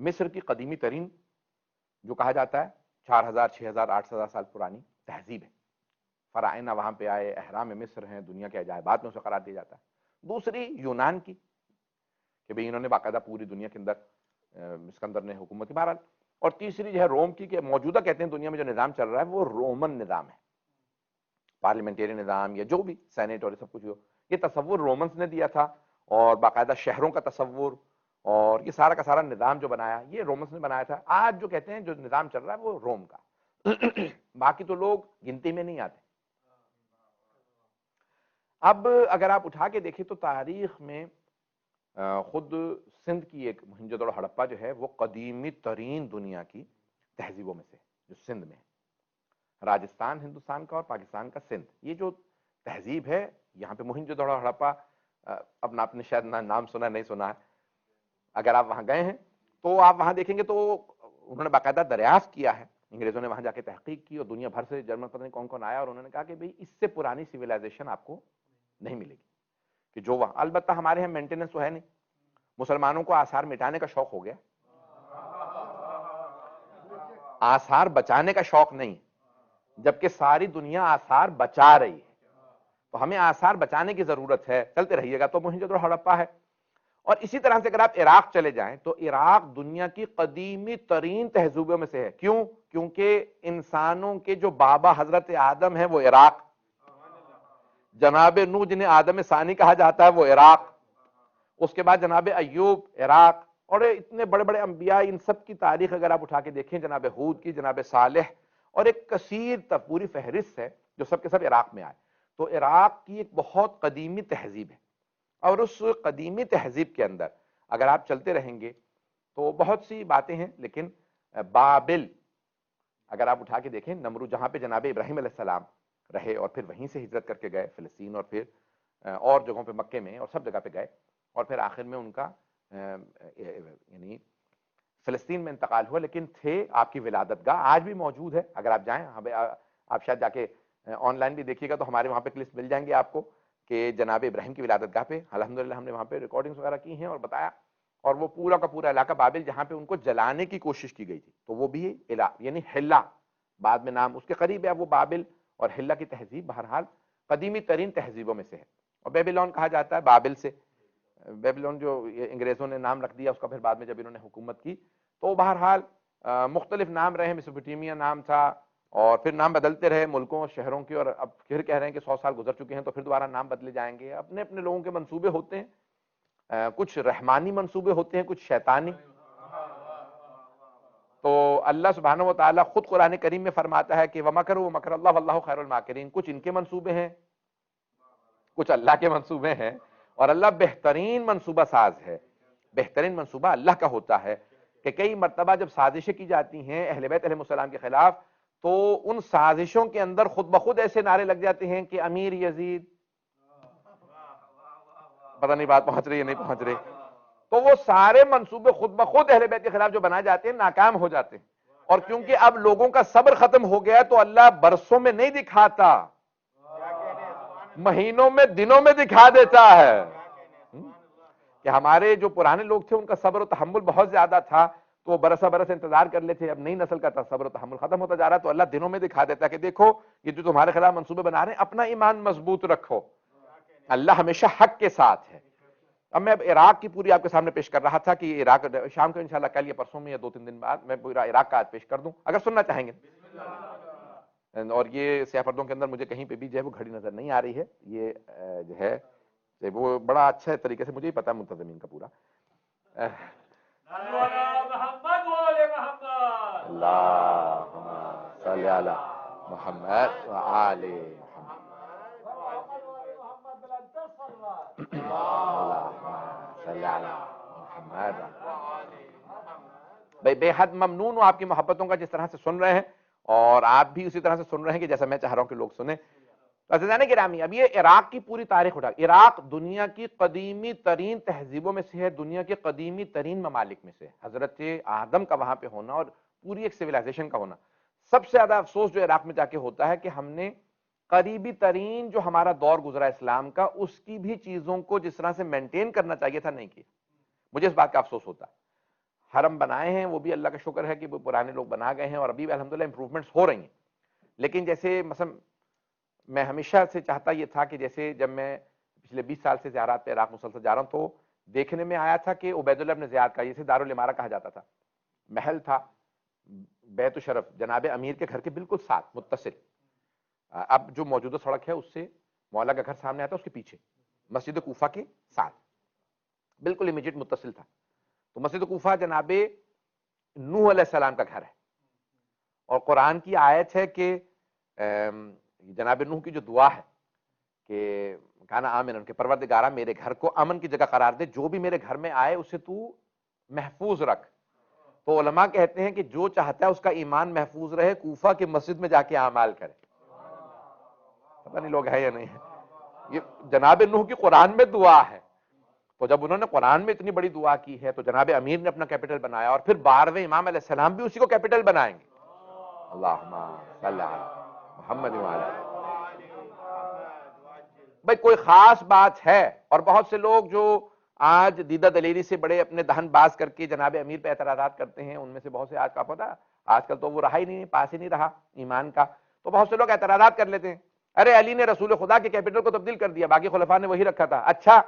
مصر کی قدیمی ترین جو کہا جاتا ہے 4000 6000 8000 سال پرانی تہذیب ہے, فرائض وہاں پہ آئے, اہرام مصر ہیں, دنیا کے عجائبات میں اسے قرار دیا جاتا ہے. دوسری یونان کی کہ بھئی انہوں نے باقاعدہ پوری دنیا کے اندر اسکندر نے حکومت کی, بہرحال. اور تیسری جو ہے روم کی, کہ موجودہ کہتے ہیں دنیا میں جو نظام چل رہا ہے وہ رومن نظام ہے, پارلیمنٹری نظام یا جو بھی سینیٹ اور سب کچھ ہو, یہ تصور رومنز نے دیا تھا. اور باقاعدہ شہروں کا تصور اور یہ سارا کا سارا نظام جو بنایا یہ رومنز نے بنایا تھا. آج جو کہتے ہیں جو نظام چل رہا ہے وہ روم کا. باقی تو لوگ گنتی میں نہیں آتے. اب اگر آپ اٹھا کے دیکھیں تو تاریخ میں خود سندھ کی ایک موہنجو دڑو ہڑپا جو ہے وہ قدیمی ترین دنیا کی تہذیبوں میں سے جو سندھ میں ہے، راجستھان ہندوستان کا اور پاکستان کا سندھ، یہ جو تہذیب ہے یہاں پہ موہنجو دڑو ہڑپا، اب آپ نے شاید نام سنا نہیں سنا ہے، اگر آپ وہاں گئے ہیں تو آپ وہاں دیکھیں گے تو انہوں نے باقاعدہ دریافت کیا ہے، انگریزوں نے وہاں جا کے تحقیق کی اور دنیا بھر سے جرمن پتہ نہیں کون کون آیا، اور انہوں نے کہا کہ بھئی اس سے پرانی سویلائزیشن آپ کو نہیں ملے گی کہ جو وہاں، البتہ ہمارے یہاں مینٹیننس تو ہے نہیں، مسلمانوں کو آثار مٹانے کا شوق ہو گیا، آثار بچانے کا شوق نہیں، جبکہ ساری دنیا آثار بچا رہی ہے، تو ہمیں آثار بچانے کی ضرورت ہے، چلتے رہیے گا۔ تو موہنجو ہڑپا ہے، اور اسی طرح سے اگر آپ عراق چلے جائیں تو عراق دنیا کی قدیمی ترین تہذیبوں میں سے ہے، کیوں؟ کیونکہ انسانوں کے جو بابا حضرت آدم ہے وہ عراق، جناب نوح جنہیں آدم ثانی کہا جاتا ہے وہ عراق، اس کے بعد جناب ایوب عراق، اور اتنے بڑے بڑے انبیاء، ان سب کی تاریخ اگر آپ اٹھا کے دیکھیں، جناب ہود کی، جناب صالح، اور ایک کثیر پوری فہرست ہے جو سب کے سب عراق میں آئے، تو عراق کی ایک بہت قدیمی تہذیب ہے، اور اس قدیمی تہذیب کے اندر اگر آپ چلتے رہیں گے تو بہت سی باتیں ہیں، لیکن بابل اگر آپ اٹھا کے دیکھیں، نمرود جہاں پہ جناب ابراہیم علیہ السلام رہے اور پھر وہیں سے ہجرت کر کے گئے فلسطین، اور پھر اور جگہوں پہ مکے میں اور سب جگہ پہ گئے، اور پھر آخر میں ان کا یعنی فلسطین میں انتقال ہوا، لیکن تھے آپ کی ولادت گاہ آج بھی موجود ہے، اگر آپ جائیں، آپ شاید جا کے آن لائن بھی دیکھیے گا تو ہمارے وہاں پہ لسٹ مل جائیں گے آپ کو کہ جناب ابراہیم کی ولادت گاہ پہ الحمدللہ ہم نے وہاں پہ ریکارڈنگز وغیرہ کی ہیں اور بتایا، اور وہ پورا کا پورا علاقہ بابل جہاں پہ ان کو جلانے کی کوشش کی گئی تھی، تو وہ بھی یعنی حلہ بعد میں نام اس کے قریب ہے، وہ بابل اور حلہ کی تہذیب بہرحال قدیمی ترین تہذیبوں میں سے ہے، اور بیبیلون کہا جاتا ہے بابل سے، بیبیلون جو انگریزوں نے نام رکھ دیا اس کا، پھر بعد میں جب انہوں نے حکومت کی تو بہرحال مختلف نام رہے، میسوپوٹیمیا نام تھا، اور پھر نام بدلتے رہے ملکوں اور شہروں کے، اور اب پھر کہہ رہے ہیں کہ 100 سال گزر چکے ہیں تو پھر دوبارہ نام بدلے جائیں گے، اپنے اپنے لوگوں کے منصوبے ہوتے ہیں، کچھ رحمانی منصوبے ہوتے ہیں، کچھ شیطانی، تو اللہ سبحانہ و تعالیٰ خود قرآن کریم میں فرماتا ہے کہ وَمَكَرُوا وَمَكَرَ اللَّهُ وَاللَّهُ خَيْرُ الْمَاكِرِينَ، کچھ ان کے منصوبے ہیں، کچھ اللہ کے منصوبے ہیں، اور اللہ بہترین منصوبہ ساز ہے، بہترین منصوبہ اللہ کا ہوتا ہے، کہ کئی مرتبہ جب سازشیں کی جاتی ہیں اہل بیت علیہ السلام کے خلاف تو ان سازشوں کے اندر خود بخود ایسے نعرے لگ جاتے ہیں کہ امیر یزید، پتہ نہیں بات پہنچ رہی ہے نہیں پہنچ رہی، تو وہ سارے منصوبے خود بخود اہل بیت کے خلاف جو بنائے جاتے ہیں ناکام ہو جاتے ہیں، اور کیونکہ اب لوگوں کا صبر ختم ہو گیا تو اللہ برسوں میں نہیں دکھاتا، مہینوں میں دنوں میں دکھا دیتا ہے، کہ ہمارے جو پرانے لوگ تھے ان کا صبر و تحمل بہت زیادہ تھا تو وہ برسہ برس انتظار کر لیتے، اب نئی نسل کا صبر و تحمل ختم ہوتا جا رہا ہے تو اللہ دنوں میں دکھا دیتا ہے کہ دیکھو یہ جو تمہارے خلاف منصوبے بنا رہے ہیں اپنا ایمان مضبوط رکھو، اللہ ہمیشہ حق کے ساتھ ہے۔ اب میں عراق کی پوری آپ کے سامنے پیش کر رہا تھا کہ عراق شام کو انشاءاللہ کل یا پرسوں میں یا 2-3 دن بعد میں پورا عراق کا آج پیش کر دوں اگر سننا چاہیں گے، اور یہ سیاہ پردوں کے اندر مجھے کہیں پہ بھی جو ہے وہ گھڑی نظر نہیں آ رہی ہے، یہ جو ہے وہ بڑا اچھا طریقے سے مجھے ہی پتا ہے منتظمین کا پورا، اللہم صلی علی محمد وآل محمد، اللہم صلی علی محمد، بھئی بے حد ممنون ہوں آپ کی محبتوں کا جس طرح سے سن رہے ہیں، اور آپ بھی اسی طرح سے سن رہے ہیں کہ جیسا میں چاہ رہا ہوں کہ لوگ سنیں۔ عزیزان گرامی، اب یہ عراق کی پوری تاریخ اٹھا، عراق دنیا کی قدیمی ترین تہذیبوں میں سے ہے، دنیا کے قدیمی ترین ممالک میں سے، حضرت آدم کا وہاں پہ ہونا اور پوری ایک سویلائزیشن کا ہونا، سب سے زیادہ افسوس جو عراق میں جا کے ہوتا ہے کہ ہم نے قریبی ترین جو ہمارا دور گزرا اسلام کا اس کی بھی چیزوں کو جس طرح سے مینٹین کرنا چاہیے تھا نہیں کیا، مجھے اس بات کا افسوس ہوتا ہے۔ حرم بنائے ہیں وہ بھی اللہ کا شکر ہے کہ وہ پرانے لوگ بنا گئے ہیں اور ابھی بھی الحمدللہ امپروومنٹس ہو رہی ہیں، لیکن جیسے مثلا میں ہمیشہ سے چاہتا یہ تھا کہ جیسے جب میں پچھلے 20 سال سے زیارات پہ عراق مسلسل جا رہا ہوں تو دیکھنے میں آیا تھا کہ عبید اللہ بن زیاد کا، جسے دارالامارہ کہا جاتا تھا، محل تھا بیت الشرف جناب امیر کے گھر کے بالکل ساتھ متصل، اب جو موجودہ سڑک ہے اس سے مولا کا گھر سامنے آتا ہے، اس کے پیچھے مسجد کوفہ کے ساتھ بالکل امیجیٹ متصل تھا، تو مسجد کوفہ جناب نوح علیہ السلام کا گھر ہے، اور قرآن کی آیت ہے کہ جناب نوح کی جو دعا ہے کہ کانا آمن، کہ پروردگارہ میرے گھر کو امن کی جگہ قرار دے، جو بھی میرے گھر میں آئے اسے تو محفوظ رکھ، تو علماء کہتے ہیں کہ جو چاہتا ہے اس کا ایمان محفوظ رہے کوفہ کی مسجد میں جا کے اعمال کرے. پتہ نہیں لوگ ہے یا نہیں ہے. یہ جناب نوح کی قرآن میں دعا ہے. تو جب انہوں نے قرآن میں اتنی بڑی دعا کی ہے تو جناب امیر نے اپنا کیپٹل بنایا, اور پھر 12ویں امام علیہ السلام بھی اسی کو کیپٹل بنائیں گے. اللہم صلی علی محمد وعلی. بھئی کوئی خاص بات ہے, اور بہت سے لوگ جو آج دیدہ دلیری سے بڑے اپنے دہن باز کر کے جناب امیر پہ اعتراضات کرتے ہیں, ان میں سے بہت سے آج کا پتہ آج کل تو وہ رہا ہی نہیں, پاس ہی نہیں رہا ایمان کا. تو بہت سے لوگ اعتراضات کر لیتے ہیں, ارے علی نے رسول خدا کے کیپٹل کو تبدیل کر دیا, باقی خلفاء نے وہی رکھا تھا. اچھا,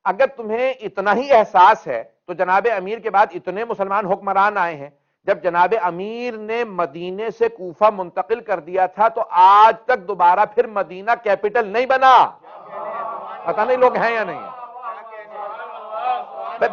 اگر تمہیں اتنا ہی احساس ہے تو جناب امیر کے بعد اتنے مسلمان حکمران آئے ہیں, جب جناب امیر نے مدینے سے کوفہ منتقل کر دیا تھا تو آج تک دوبارہ پھر مدینہ کیپٹل نہیں بنا. پتہ نہیں لوگ ہیں یا نہیں.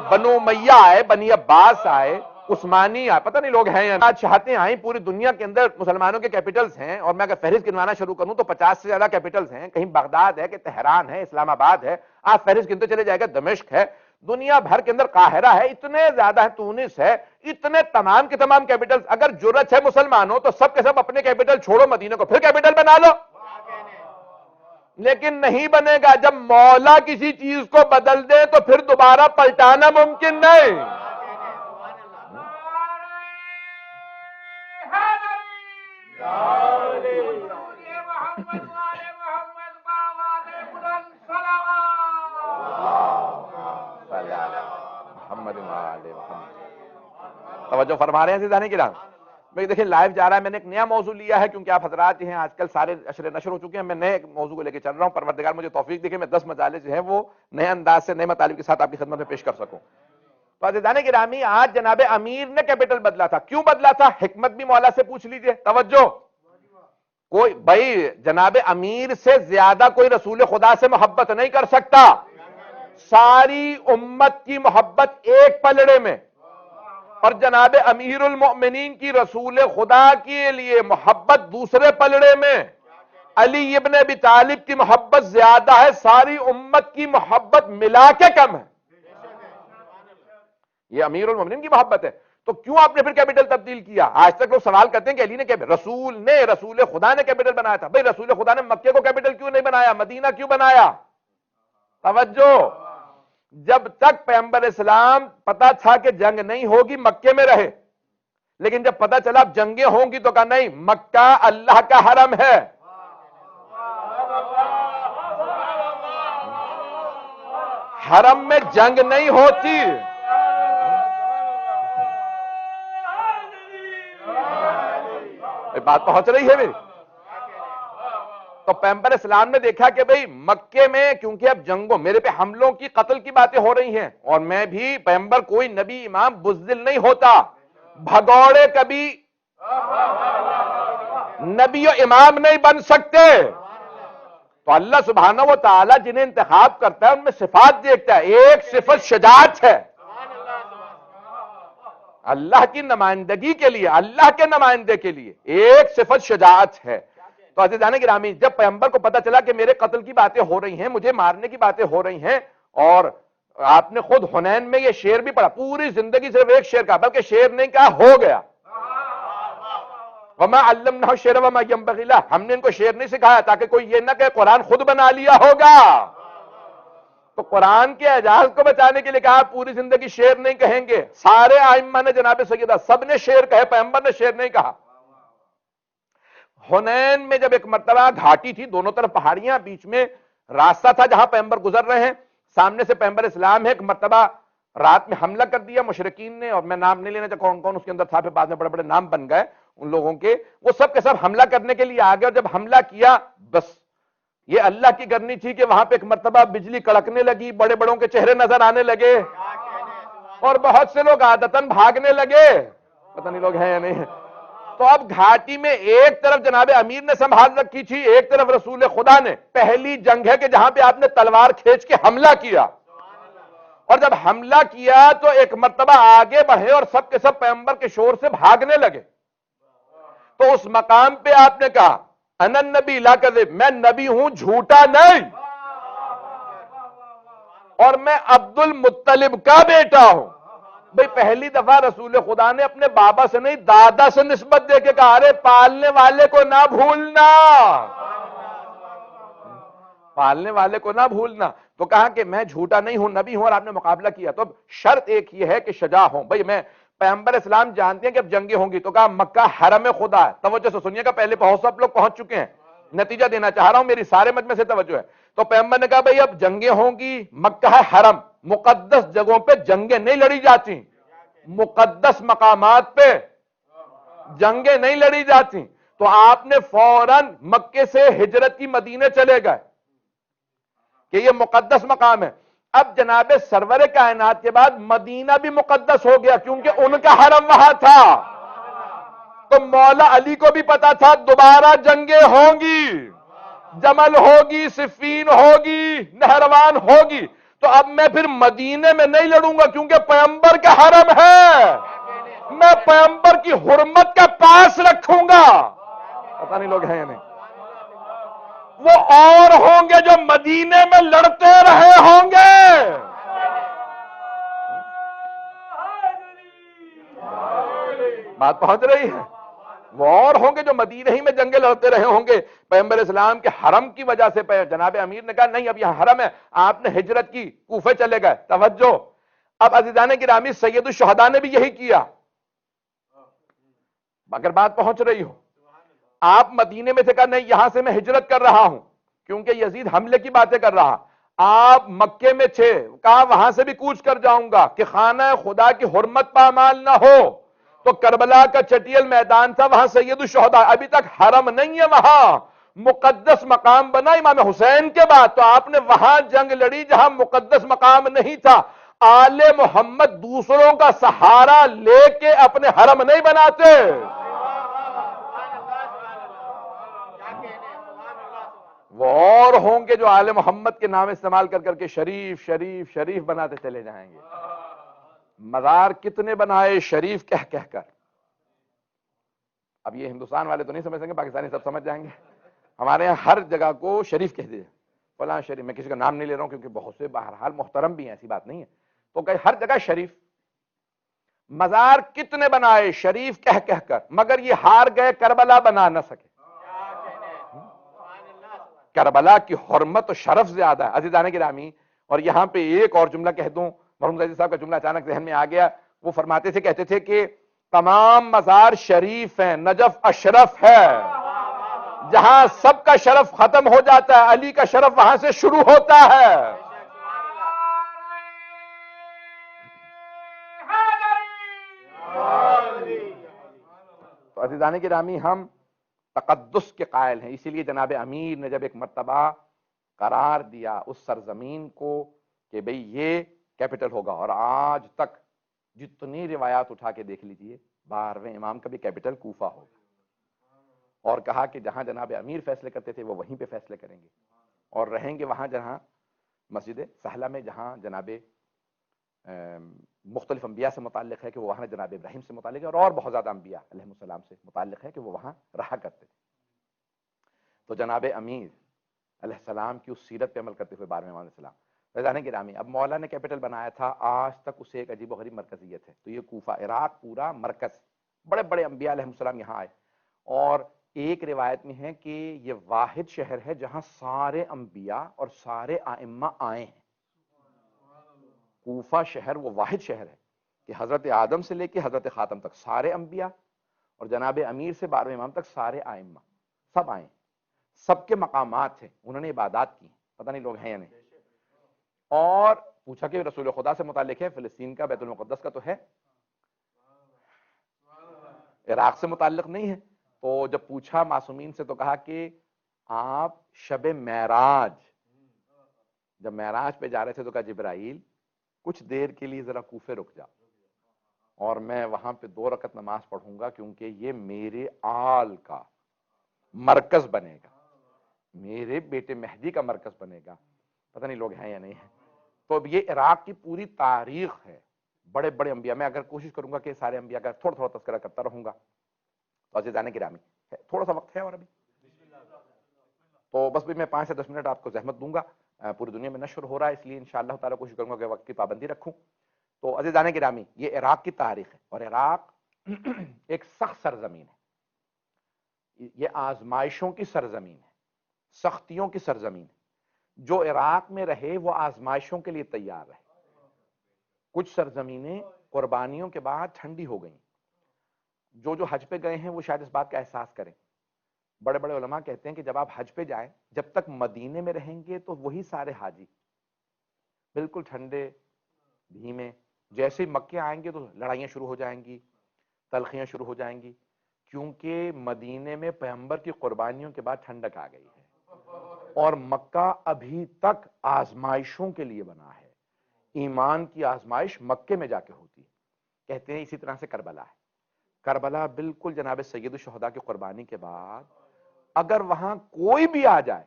بنو امیہ آئے, بنی عباس آئے, عثمانی آئے, پتہ نہیں لوگ ہیں یا نہیں. آج شاہتیں آئیں, پوری دنیا کے اندر مسلمانوں کے کیپٹلز ہیں, اور میں اگر فہرست گنوانا شروع کروں تو 50 سے زیادہ کیپٹلز ہیں. کہیں بغداد ہے, کہ تہران ہے, اسلام آباد ہے, آپ فہرست گنتے چلے جائے گا, دمشق ہے, دنیا بھر کے اندر قاہرہ ہے, اتنے زیادہ ہے, تونس ہے, اتنے تمام کے تمام کیپٹلز. اگر جرأت ہے مسلمانوں تو سب کے سب اپنے کیپٹل چھوڑو, مدینہ کو پھر کیپٹل بنا لو. لیکن نہیں بنے گا. جب مولا کسی چیز کو بدل دے تو پھر دوبارہ پلٹانا ممکن نہیں. توجہ فرما رہے ہیں عزیزان کرام. میں دیکھیں لائیو جا رہا ہے, میں نے ایک نیا موضوع لیا ہے کیونکہ آپ حضرات ہیں آج کل سارے اشر نشر ہو چکے ہیں. میں نئے موضوع کو لے کے چل رہا ہوں. پروردگار مجھے توفیق دے کہ میں 10 مجالس جو ہیں وہ نئے انداز سے نئے مطالب کے ساتھ آپ کی خدمت میں پیش کر سکوں. تو عزیزان گرامی, آج جناب امیر نے کیپٹل بدلا تھا. کیوں بدلا تھا؟ حکمت بھی مولا سے پوچھ لیجئے. توجہ, کوئی بھائی جناب امیر سے زیادہ کوئی رسول خدا سے محبت نہیں کر سکتا. ساری امت کی محبت ایک پلڑے میں, اور جناب امیر المؤمنین کی رسول خدا کے لیے محبت دوسرے پلڑے میں. علی ابن ابی طالب کی محبت زیادہ ہے, ساری امت کی محبت ملا کے کم ہے. یہ امیر المؤمنین کی محبت ہے. تو کیوں آپ نے پھر کیپٹل تبدیل کیا؟ آج تک لوگ سوال کرتے ہیں کہ علی نے رسول خدا نے کیپٹل بنایا تھا. بھئی رسول خدا نے مکے کو کیپٹل کیوں نہیں بنایا, مدینہ کیوں بنایا؟ توجہ, جب تک پیغمبر اسلام پتا تھا کہ جنگ نہیں ہوگی مکے میں رہے, لیکن جب پتا چلا اب جنگیں ہوں گی تو کہا نہیں, مکہ اللہ کا حرم ہے. حرم میں جنگ نہیں ہوتی. بات پہنچ رہی ہے میری؟ تو پیغمبر اسلام نے دیکھا کہ بھئی مکے میں کیونکہ اب جنگوں میرے پہ حملوں کی قتل کی باتیں ہو رہی ہیں, اور میں بھی پیغمبر کوئی نبی امام بزدل نہیں ہوتا, بھگوڑے کبھی نبی و امام نہیں بن سکتے. تو اللہ سبحانہ و تعالی جنہیں انتخاب کرتا ہے ان میں صفات دیکھتا ہے. ایک صفت شجاعت ہے, اللہ کی نمائندگی کے لیے, اللہ کے نمائندے کے لیے ایک صفت شجاعت ہے. تو عزیزان گرامی, جب پیغمبر کو پتا چلا کہ میرے قتل کی باتیں ہو رہی ہیں, مجھے مارنے کی باتیں ہو رہی ہیں, اور آپ نے خود حنین میں یہ شعر بھی پڑھا, پوری زندگی صرف ایک شعر کہا, بلکہ شعر نہیں کہا, ہو گیا. وَمَا عَلَّمْنَاهُ الشِّعْرَ وَمَا يَنبَغِي لَهُ, ہم نے ان کو شعر نہیں سکھایا تاکہ کوئی یہ نہ کہ قرآن خود بنا لیا ہوگا. تو قرآن کے اعجاز کو بچانے کے لیے کہا پوری زندگی شعر نہیں کہیں گے. سارے ائمہ نے جناب سیدہ سب نے شعر کہے, پیغمبر نے شعر نہیں کہا. حنین میں جب ایک مرتبہ گھاٹی تھی, دونوں طرف پہاڑیاں, بیچ میں راستہ تھا جہاں پیغمبر گزر رہے ہیں, سامنے سے پیغمبر اسلام ہے. ایک مرتبہ رات میں حملہ کر دیا مشرکین نے, اور میں نام نہیں لینا چاہتا کون کون اس کے اندر تھا, پھر بعد میں بڑے بڑے نام بن گئے ان لوگوں کے. وہ سب کے سب حملہ کرنے کے لیے آ گئے, اور جب حملہ کیا بس یہ اللہ کی کرنی تھی کہ وہاں پہ ایک مرتبہ بجلی کڑکنے لگی, بڑے بڑوں کے چہرے نظر آنے لگے, اور بہت سے لوگ عادتاً بھاگنے لگے. پتہ نہیں لوگ ہیں یا نہیں. تو اب گھاٹی میں ایک طرف جناب امیر نے سنبھال رکھی تھی, ایک طرف رسول خدا نے. پہلی جنگ ہے کہ جہاں پہ آپ نے تلوار کھینچ کے حملہ کیا, اور جب حملہ کیا تو ایک مرتبہ آگے بڑھے اور سب کے سب پیغمبر کے شور سے بھاگنے لگے. تو اس مقام پہ آپ نے کہا انا النبی لا کذب, میں نبی ہوں جھوٹا نہیں, اور میں عبد المطلب کا بیٹا ہوں. بھئی پہلی دفعہ رسول خدا نے اپنے بابا سے نہیں دادا سے نسبت دے کے کہا ارے پالنے والے کو نہ بھولنا، پالنے والے کو نہ بھولنا. تو کہا کہ میں جھوٹا نہیں ہوں، نبی ہوں، اور آپ نے مقابلہ کیا. تو اب شرط ایک یہ ہے کہ شجاع ہوں. بھئی میں پیغمبر اسلام جانتے ہیں کہ اب جنگیں ہوں گی، تو کہا مکہ حرم خدا ہے. توجہ سے سنیے گا، پہلے بہت سب لوگ پہنچ چکے ہیں، نتیجہ دینا چاہ رہا ہوں، میری سارے مجمع سے توجہ ہے. تو پیغمبر نے کہا بھئی اب جنگیں ہوں گی، مکہ ہے حرم، مقدس جگہوں پہ جنگیں نہیں لڑی جاتی، مقدس مقامات پہ جنگیں نہیں لڑی جاتی. تو آپ نے فوراً مکے سے ہجرت کی مدینے چلے گئے کہ یہ مقدس مقام ہے. اب جناب سرور کائنات کے بعد مدینہ بھی مقدس ہو گیا کیونکہ ان کا حرم وہاں تھا. تو مولا علی کو بھی پتا تھا دوبارہ جنگیں ہوں گی، جمل ہوگی، صفین ہوگی، نہروان ہوگی. تو اب میں پھر مدینے میں نہیں لڑوں گا کیونکہ پیغمبر کا حرم ہے، میں پیغمبر کی حرمت کا پاس رکھوں گا. پتہ نہیں لوگ ہیں یا نہیں. وہ اور ہوں گے جو مدینے میں لڑتے رہے ہوں گے، بات پہنچ رہی ہے. وہ اور ہوں گے جو مدینہ ہی میں جنگیں لڑتے رہے ہوں گے. پیغمبر اسلام کے حرم کی وجہ سے جناب امیر نے کہا نہیں اب یہاں حرم ہے، آپ نے ہجرت کی، کوفے چلے گئے. توجہ، اب عزیزان گرامی سید الشہداء نے بھی یہی کیا. اگر بات پہنچ رہی ہو، آپ مدینے میں سے کہا نہیں یہاں سے میں ہجرت کر رہا ہوں کیونکہ یزید حملے کی باتیں کر رہا. آپ مکے میں تھے، کہا وہاں سے بھی کوچ کر جاؤں گا کہ خانہ خدا کی حرمت پامال نہ ہو. تو کربلا کا چٹیل میدان تھا، وہاں سید الشہداء، ابھی تک حرم نہیں ہے، وہاں مقدس مقام بنا امام حسین کے بعد. تو آپ نے وہاں جنگ لڑی جہاں مقدس مقام نہیں تھا. آل محمد دوسروں کا سہارا لے کے اپنے حرم نہیں بناتے. وہ اور ہوں گے جو آل محمد کے نام استعمال کر کر کے شریف شریف شریف بناتے چلے جائیں گے. مزار کتنے بنائے شریف کہہ کہہ کر. اب یہ ہندوستان والے تو نہیں سمجھ سکیں گے، پاکستانی سب سمجھ جائیں گے. ہمارے یہاں ہر جگہ کو شریف کہہ دیا، فلاں شریف. میں کسی کا نام نہیں لے رہا ہوں کیونکہ بہت سے بہرحال محترم بھی ہیں، ایسی بات نہیں ہے. تو کہ ہر جگہ شریف. مزار کتنے بنائے شریف کہہ کہہ کر، مگر یہ ہار گئے، کربلا بنا نہ سکے. کربلا کی حرمت و شرف زیادہ ہے عزیزان گرامی. اور یہاں پہ ایک اور جملہ کہہ دوں، مرحوم زیدی صاحب کا جملہ اچانک ذہن میں آ گیا. وہ فرماتے تھے، کہتے تھے کہ تمام مزار شریف ہیں، نجف اشرف ہے، جہاں سب کا شرف ختم ہو جاتا ہے علی کا شرف وہاں سے شروع ہوتا ہے. تو عزیزان گرامی ہم تقدس کے قائل ہیں، اسی لیے جناب امیر نے جب ایک مرتبہ قرار دیا اس سرزمین کو کہ بھئی یہ کیپٹل ہوگا، اور آج تک جتنی روایات اٹھا کے دیکھ لیجئے 12ویں امام کا بھی کیپٹل کوفہ ہوگا. اور کہا کہ جہاں جناب امیر فیصلے کرتے تھے وہ وہیں پہ فیصلے کریں گے، اور رہیں گے وہاں جہاں مسجد سہلہ میں جہاں جناب مختلف انبیاء سے متعلق ہے کہ وہ وہاں جناب ابراہیم سے متعلق ہے، اور بہت زیادہ انبیاء علیہ السلام سے متعلق ہے کہ وہ وہاں رہا کرتے تھے. تو جناب امیر علیہ السلام کی اس سیرت پہ عمل کرتے ہوئے 12ویں امام علیہ السلام رضوان گرامی، اب مولا نے کیپٹل بنایا تھا، آج تک اسے ایک عجیب و غریب مرکزیت ہے. تو یہ کوفہ، عراق پورا مرکز، بڑے بڑے انبیاء علیہ السلام یہاں آئے. اور ایک روایت میں ہے کہ یہ واحد شہر ہے جہاں سارے انبیاء اور سارے ائمہ آئے ہیں. کوفہ شہر وہ واحد شہر ہے کہ حضرت آدم سے لے کے حضرت خاتم تک سارے انبیاء، اور جناب امیر سے 12ویں امام تک سارے ائمہ سب آئے. سب کے مقامات ہیں، انہوں نے عبادات کی. پتہ نہیں لوگ ہیں یا نہیں. اور پوچھا کہ رسول خدا سے متعلق ہے، فلسطین کا بیت المقدس کا تو ہے، عراق سے متعلق نہیں ہے. تو جب پوچھا معصومین سے تو کہا کہ آپ شب معراج، جب معراج پہ جا رہے تھے تو کہا جبرائیل کچھ دیر کے لیے ذرا کوفے رک جاؤ، اور میں وہاں پہ 2 رکعت نماز پڑھوں گا کیونکہ یہ میرے آل کا مرکز بنے گا، میرے بیٹے مہدی کا مرکز بنے گا. پتہ نہیں لوگ ہیں یا نہیں ہیں. تو اب یہ عراق کی پوری تاریخ ہے، بڑے بڑے انبیاء. میں اگر کوشش کروں گا کہ سارے انبیاء کا تھوڑا تھوڑا تذکرہ کرتا رہوں گا. تو عزیزان گرامی تھوڑا سا وقت ہے اور ابھی تو بس بھی میں 5 سے 10 منٹ آپ کو زحمت دوں گا. پوری دنیا میں نشر ہو رہا ہے، اس لیے انشاءاللہ تعالیٰ کوشش کروں گا کہ وقت کی پابندی رکھوں. تو عزیزان گرامی یہ عراق کی تاریخ ہے، اور عراق ایک سخت سرزمین ہے، یہ آزمائشوں کی سرزمین ہے، سختیوں کی سرزمین ہے۔ جو عراق میں رہے وہ آزمائشوں کے لیے تیار رہے۔ کچھ سرزمینیں قربانیوں کے بعد ٹھنڈی ہو گئیں۔ جو حج پہ گئے ہیں وہ شاید اس بات کا احساس کریں۔ بڑے بڑے علماء کہتے ہیں کہ جب آپ حج پہ جائیں، جب تک مدینے میں رہیں گے تو وہی سارے حاجی بالکل ٹھنڈے دھیمے، جیسے ہی مکے آئیں گے تو لڑائیاں شروع ہو جائیں گی، تلخیاں شروع ہو جائیں گی، کیونکہ مدینے میں پیغمبر کی قربانیوں کے بعد ٹھنڈک آ گئی ہے، اور مکہ ابھی تک آزمائشوں کے لیے بنا ہے۔ ایمان کی آزمائش مکے میں جا کے ہوتی ہے۔ کہتے ہیں اسی طرح سے کربلا ہے۔ کربلا بالکل جناب سید الشہداء کی قربانی کے بعد اگر وہاں کوئی بھی آ جائے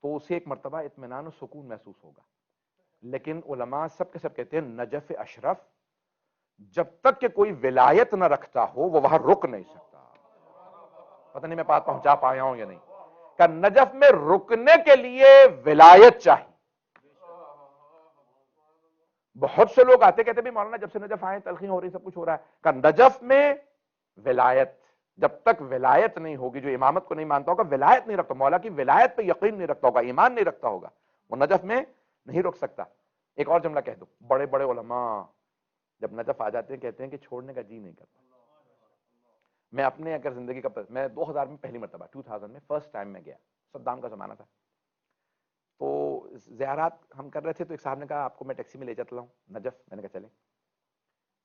تو اسے ایک مرتبہ اطمینان و سکون محسوس ہوگا، لیکن علماء سب کے سب کہتے ہیں نجف اشرف جب تک کہ کوئی ولایت نہ رکھتا ہو وہ وہاں رک نہیں سکتا۔ پتہ نہیں میں بات پہنچا پایا ہوں یا نہیں، کہ نجف میں رکنے کے لیے ولایت چاہیے۔ بہت سے لوگ آتے کہتے بھی مولانا جب سے نجف آئے تلخیاں ہو رہی، سب کچھ ہو رہا ہے، کہ نجف میں ولایت، جب تک ولایت نہیں ہوگی، جو امامت کو نہیں مانتا ہوگا، ولایت نہیں رکھتا، مولا کی ولایت پہ یقین نہیں رکھتا ہوگا، ایمان نہیں رکھتا ہوگا، وہ نجف میں نہیں رک سکتا۔ ایک اور جملہ کہہ دو، بڑے بڑے علماء جب نجف آ جاتے ہیں کہتے ہیں کہ چھوڑنے کا جی نہیں کرتا۔ میں اپنے اگر زندگی کا میں 2000 میں پہلی مرتبہ 2000 میں فرسٹ ٹائم میں گیا، صدام کا زمانہ تھا، تو زیارات ہم کر رہے تھے، تو ایک صاحب نے کہا آپ کو میں ٹیکسی میں لے جاتا ہوں نجف، میں نے کہا چلیں۔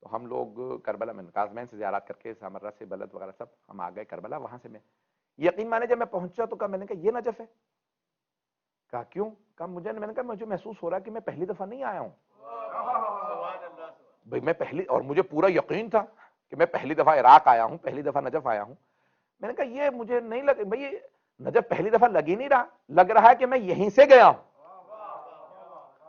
تو ہم لوگ کربلا میں کازمین سے زیارات کر کے سامرہ سے بلد وغیرہ سب ہم آ گئے کربلا۔ وہاں سے میں یقین مانے جب میں پہنچا تو کہا، میں نے کہا یہ نجف ہے؟ کہا کیوں؟ کہا میں نے کہا مجھے محسوس ہو رہا ہے کہ میں پہلی دفعہ نہیں آیا ہوں بھئی، میں پہلی، اور مجھے پورا یقین تھا کہ میں پہلی دفعہ عراق آیا ہوں، پہلی دفعہ نجف آیا ہوں۔ میں نے کہا یہ مجھے نہیں لگ بھئی، نجف پہلی دفعہ لگ ہی نہیں رہا، لگ رہا ہے کہ میں یہیں سے گیا ہوں،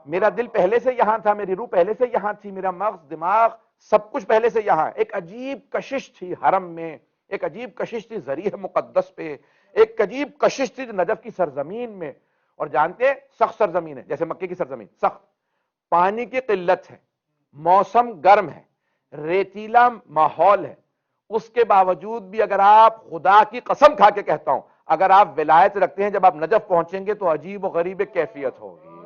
میرا دل پہلے سے یہاں تھا، میری روح پہلے سے یہاں تھی، میرا مغز دماغ سب کچھ پہلے سے یہاں۔ ایک عجیب کشش تھی حرم میں، ایک عجیب کشش تھی ذریح مقدس پہ، ایک عجیب کشش تھی نجف کی سرزمین میں۔ اور جانتے ہیں سخت سرزمین ہے، جیسے مکے کی سرزمین سخت، پانی کی قلت ہے، موسم گرم ہے، ریتیلا ماحول ہے، اس کے باوجود بھی اگر آپ، خدا کی قسم کھا کے کہتا ہوں، اگر آپ ولایت رکھتے ہیں، جب آپ نجف پہنچیں گے تو عجیب و غریب ایک کیفیت ہوگی۔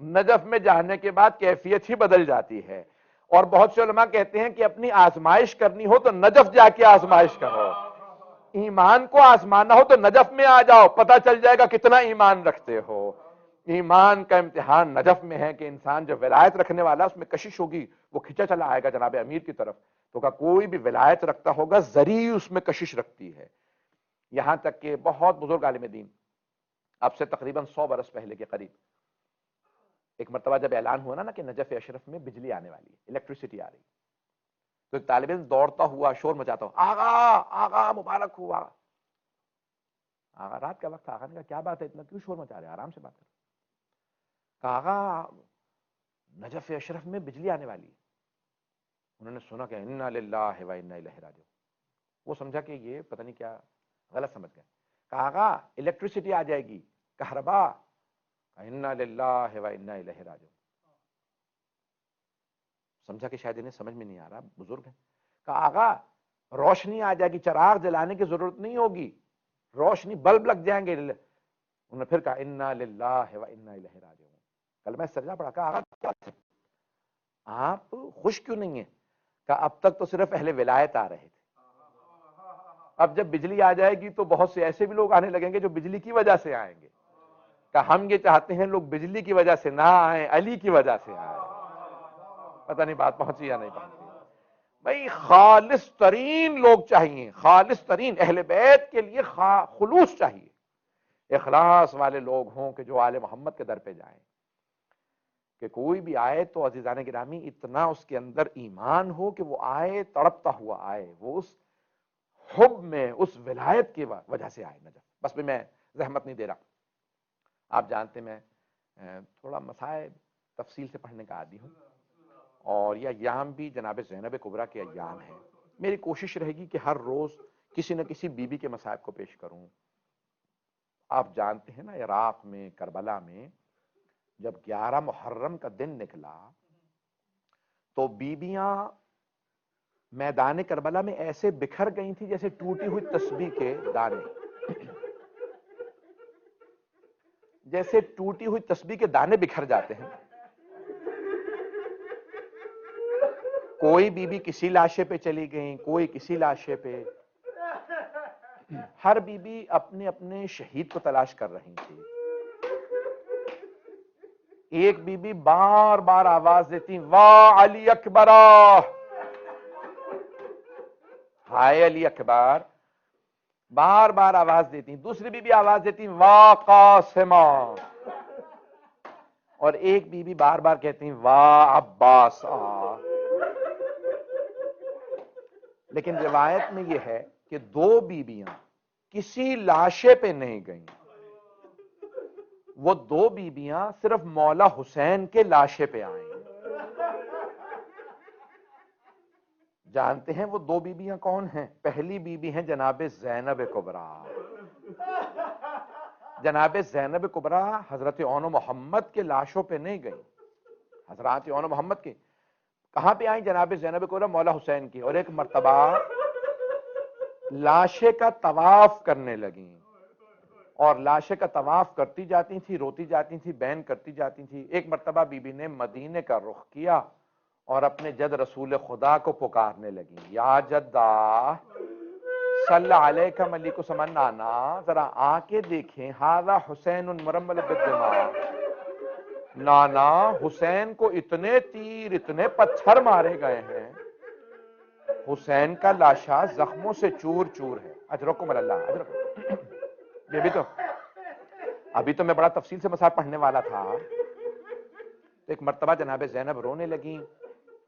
نجف میں جانے کے بعد کیفیت ہی بدل جاتی ہے۔ اور بہت سے علماء کہتے ہیں کہ اپنی آزمائش کرنی ہو تو نجف جا کے آزمائش کرو، ایمان کو آزمانا ہو تو نجف میں آ جاؤ، پتہ چل جائے گا کتنا ایمان رکھتے ہو۔ ایمان کا امتحان نجف میں ہے کہ انسان جو ولایت رکھنے والا اس میں کشش ہوگی، وہ کھچا چلا آئے گا جناب امیر کی طرف۔ تو کہا کوئی بھی ولایت رکھتا ہوگا ذریع اس میں کشش رکھتی ہے۔ یہاں تک کہ بہت بزرگ عالم دین، اب سے تقریباً 100 برس پہلے کے قریب، ایک مرتبہ جب اعلان ہوا نا کہ نجف اشرف میں بجلی آنے والی ہے، الیکٹریسٹی آ رہی، تو ایک طالب علم دوڑتا ہوا شور مچاتا ہوا، آغا آغا مبارک ہوا۔ آغا رات کا وقت تھا، آغا نے کہا کیا بات ہے، اتنا کیوں شور مچا رہے ہیں، آرام سے بات کرو۔ کہا آغا نجف اشرف میں بجلی آنے والی ہے۔ انہوں نے سنا کہ انا للہ و انا الیہ راجعون، وہ سمجھا کہ یہ پتہ نہیں کیا غلط سمجھ گئے۔ کہا آغا الیکٹریسٹی آ جائے گی، کہربا، انا للہ و انا الیہ راجعون۔ سمجھا کہ شاید انہیں سمجھ میں نہیں آ رہا، بزرگ ہیں۔ کہا آغا روشنی آ جائے گی، چراغ جلانے کی ضرورت نہیں ہوگی، روشنی بلب لگ جائیں گے۔ انہوں نے پھر کہا انا للہ و انا الیہ راجعون، کلمہ سجدہ پڑھا۔ کہا آغا آپ خوش کیوں نہیں ہیں؟ کہا اب تک تو صرف اہل ولایت آ رہے تھے، اب جب بجلی آ جائے گی تو بہت سے ایسے بھی لوگ آنے لگیں گے جو بجلی کی وجہ سے آئیں گے۔ کہ ہم یہ چاہتے ہیں لوگ بجلی کی وجہ سے نہ آئیں، علی کی وجہ سے آئیں۔ پتہ نہیں بات پہنچی یا نہیں پہنچی۔ بھئی خالص ترین لوگ چاہیے، خالص ترین اہل بیت کے لیے خلوص چاہیے، اخلاص والے لوگ ہوں کہ جو آل محمد کے در پہ جائیں۔ کہ کوئی بھی آئے تو عزیزان گرامی اتنا اس کے اندر ایمان ہو کہ وہ آئے تڑپتا ہوا آئے، وہ اس حب میں، اس ولایت کی وجہ سے آئے نجف۔ بس میں زحمت نہیں دے رہا، آپ جانتے میں تھوڑا مسائل تفصیل سے پڑھنے کا عادی ہوں، اور یہ ایام بھی جناب زینب کبریٰ کے ایام ہیں۔ میری کوشش رہے گی کہ ہر روز کسی نہ کسی بی بی کے مصائب کو پیش کروں۔ آپ جانتے ہیں نا عراق میں کربلا میں جب 11 محرم کا دن نکلا تو بیویاں میدان کربلا میں ایسے بکھر گئی تھی جیسے ٹوٹی ہوئی تسبیح کے دانے، جیسے ٹوٹی ہوئی تسبیح کے دانے بکھر جاتے ہیں. کوئی بیوی کسی لاشے پہ چلی گئی، کوئی کسی لاشے پہ. ہر بیوی اپنے اپنے شہید کو تلاش کر رہی تھی. ایک بیوی بار بار آواز دیتی واہ علی اکبر، ہائے علی اکبر، بار بار آواز دیتی. دوسری بیوی آواز دیتی واہ قاسمہ، اور ایک بیوی بار بار کہتی واہ عباس آ. لیکن روایت میں یہ ہے کہ دو بیویاں کسی لاشے پہ نہیں گئیں، وہ دو بیویاں صرف مولا حسین کے لاشے پہ آئیں. جانتے ہیں وہ دو بیویاں کون ہیں؟ پہلی بیوی ہیں جناب زینب کبریٰ. جناب زینب کبریٰ حضرت اون محمد کے لاشوں پہ نہیں گئی. حضرات اون محمد کے کہاں پہ آئیں؟ جناب زینب کبریٰ مولا حسین کی. اور ایک مرتبہ لاشے کا طواف کرنے لگیں، اور لاشے کا طواف کرتی جاتی تھی، روتی جاتی تھی، بین کرتی جاتی تھی. ایک مرتبہ بی بی نے مدینے کا رخ کیا اور اپنے جد رسول خدا کو پکارنے لگی، یا جدہ صلی علیکہ ملیک سمن نانا، ذرا آ کے دیکھیں ھذا حسین مرمل بالدماء. نانا حسین کو اتنے تیر اتنے پتھر مارے گئے ہیں، حسین کا لاشا زخموں سے چور چور ہے. اجرکم اللہ، اجرکم. یہ بھی تو ابھی تو میں بڑا تفصیل سے مسائل پڑھنے والا تھا. ایک مرتبہ جناب زینب رونے لگیں.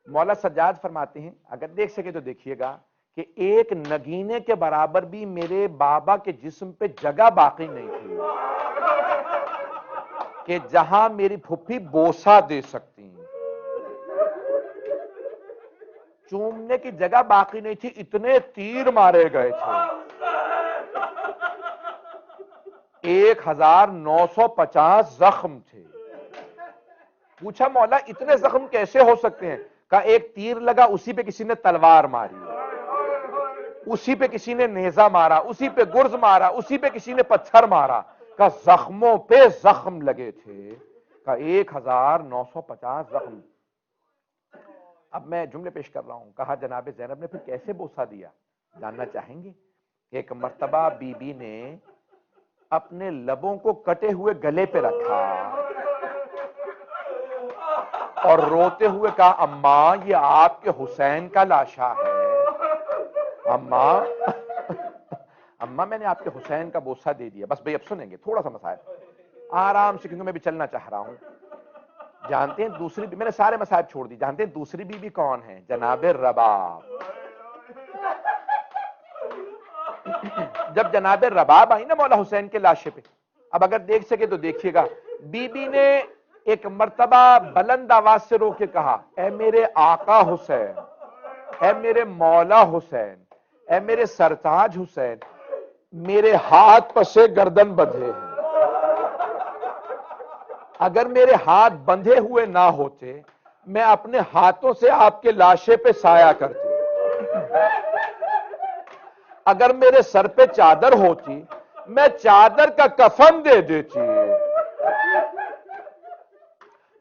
مولا سجاد فرماتے ہیں اگر دیکھ سکے تو دیکھیے گا کہ ایک نگینے کے برابر بھی میرے بابا کے جسم پہ جگہ باقی نہیں تھی کہ جہاں میری پھپھی بوسہ دے سکتی. چومنے کی جگہ باقی نہیں تھی، اتنے تیر مارے گئے تھے. 1950 زخم تھے. پوچھا مولا اتنے زخم کیسے ہو سکتے ہیں؟ کہا ایک تیر لگا، اسی پہ کسی نے تلوار ماری، اسی پہ کسی نے نیزہ مارا، اسی پہ گرز مارا، اسی پہ کسی نے پتھر مارا. کہا زخموں پہ زخم لگے تھے. کہا 1950 زخم. اب میں جملے پیش کر رہا ہوں. کہا جناب زینب نے پھر کیسے بوسہ دیا؟ جاننا چاہیں گے؟ ایک مرتبہ بی بی نے اپنے لبوں کو کٹے ہوئے گلے پہ رکھا اور روتے ہوئے کہا اماں یہ آپ کے حسین کا لاشا ہے. اماں اماں میں نے آپ کے حسین کا بوسہ دے دیا. بس بھئی اب سنیں گے تھوڑا سا مسائل آرام سے، کیونکہ میں بھی چلنا چاہ رہا ہوں. جانتے ہیں دوسری میں نے سارے مسائل چھوڑ دی. جانتے ہیں دوسری بیوی کون ہے؟ جناب رباب. جب جناب رباب آئی نا مولا حسین کے لاشے پہ، اب اگر دیکھ سکے تو دیکھیے گا، بی بی نے ایک مرتبہ بلند آواز سے رو کے کہا اے میرے آقا حسین، اے میرے مولا حسین، اے میرے سرتاج حسین، میرے ہاتھ پسے گردن بندھے ہیں. اگر میرے ہاتھ بندھے ہوئے نہ ہوتے میں اپنے ہاتھوں سے آپ کے لاشے پہ سایہ کرتی. اگر میرے سر پہ چادر ہوتی میں چادر کا کفن دے دیتی.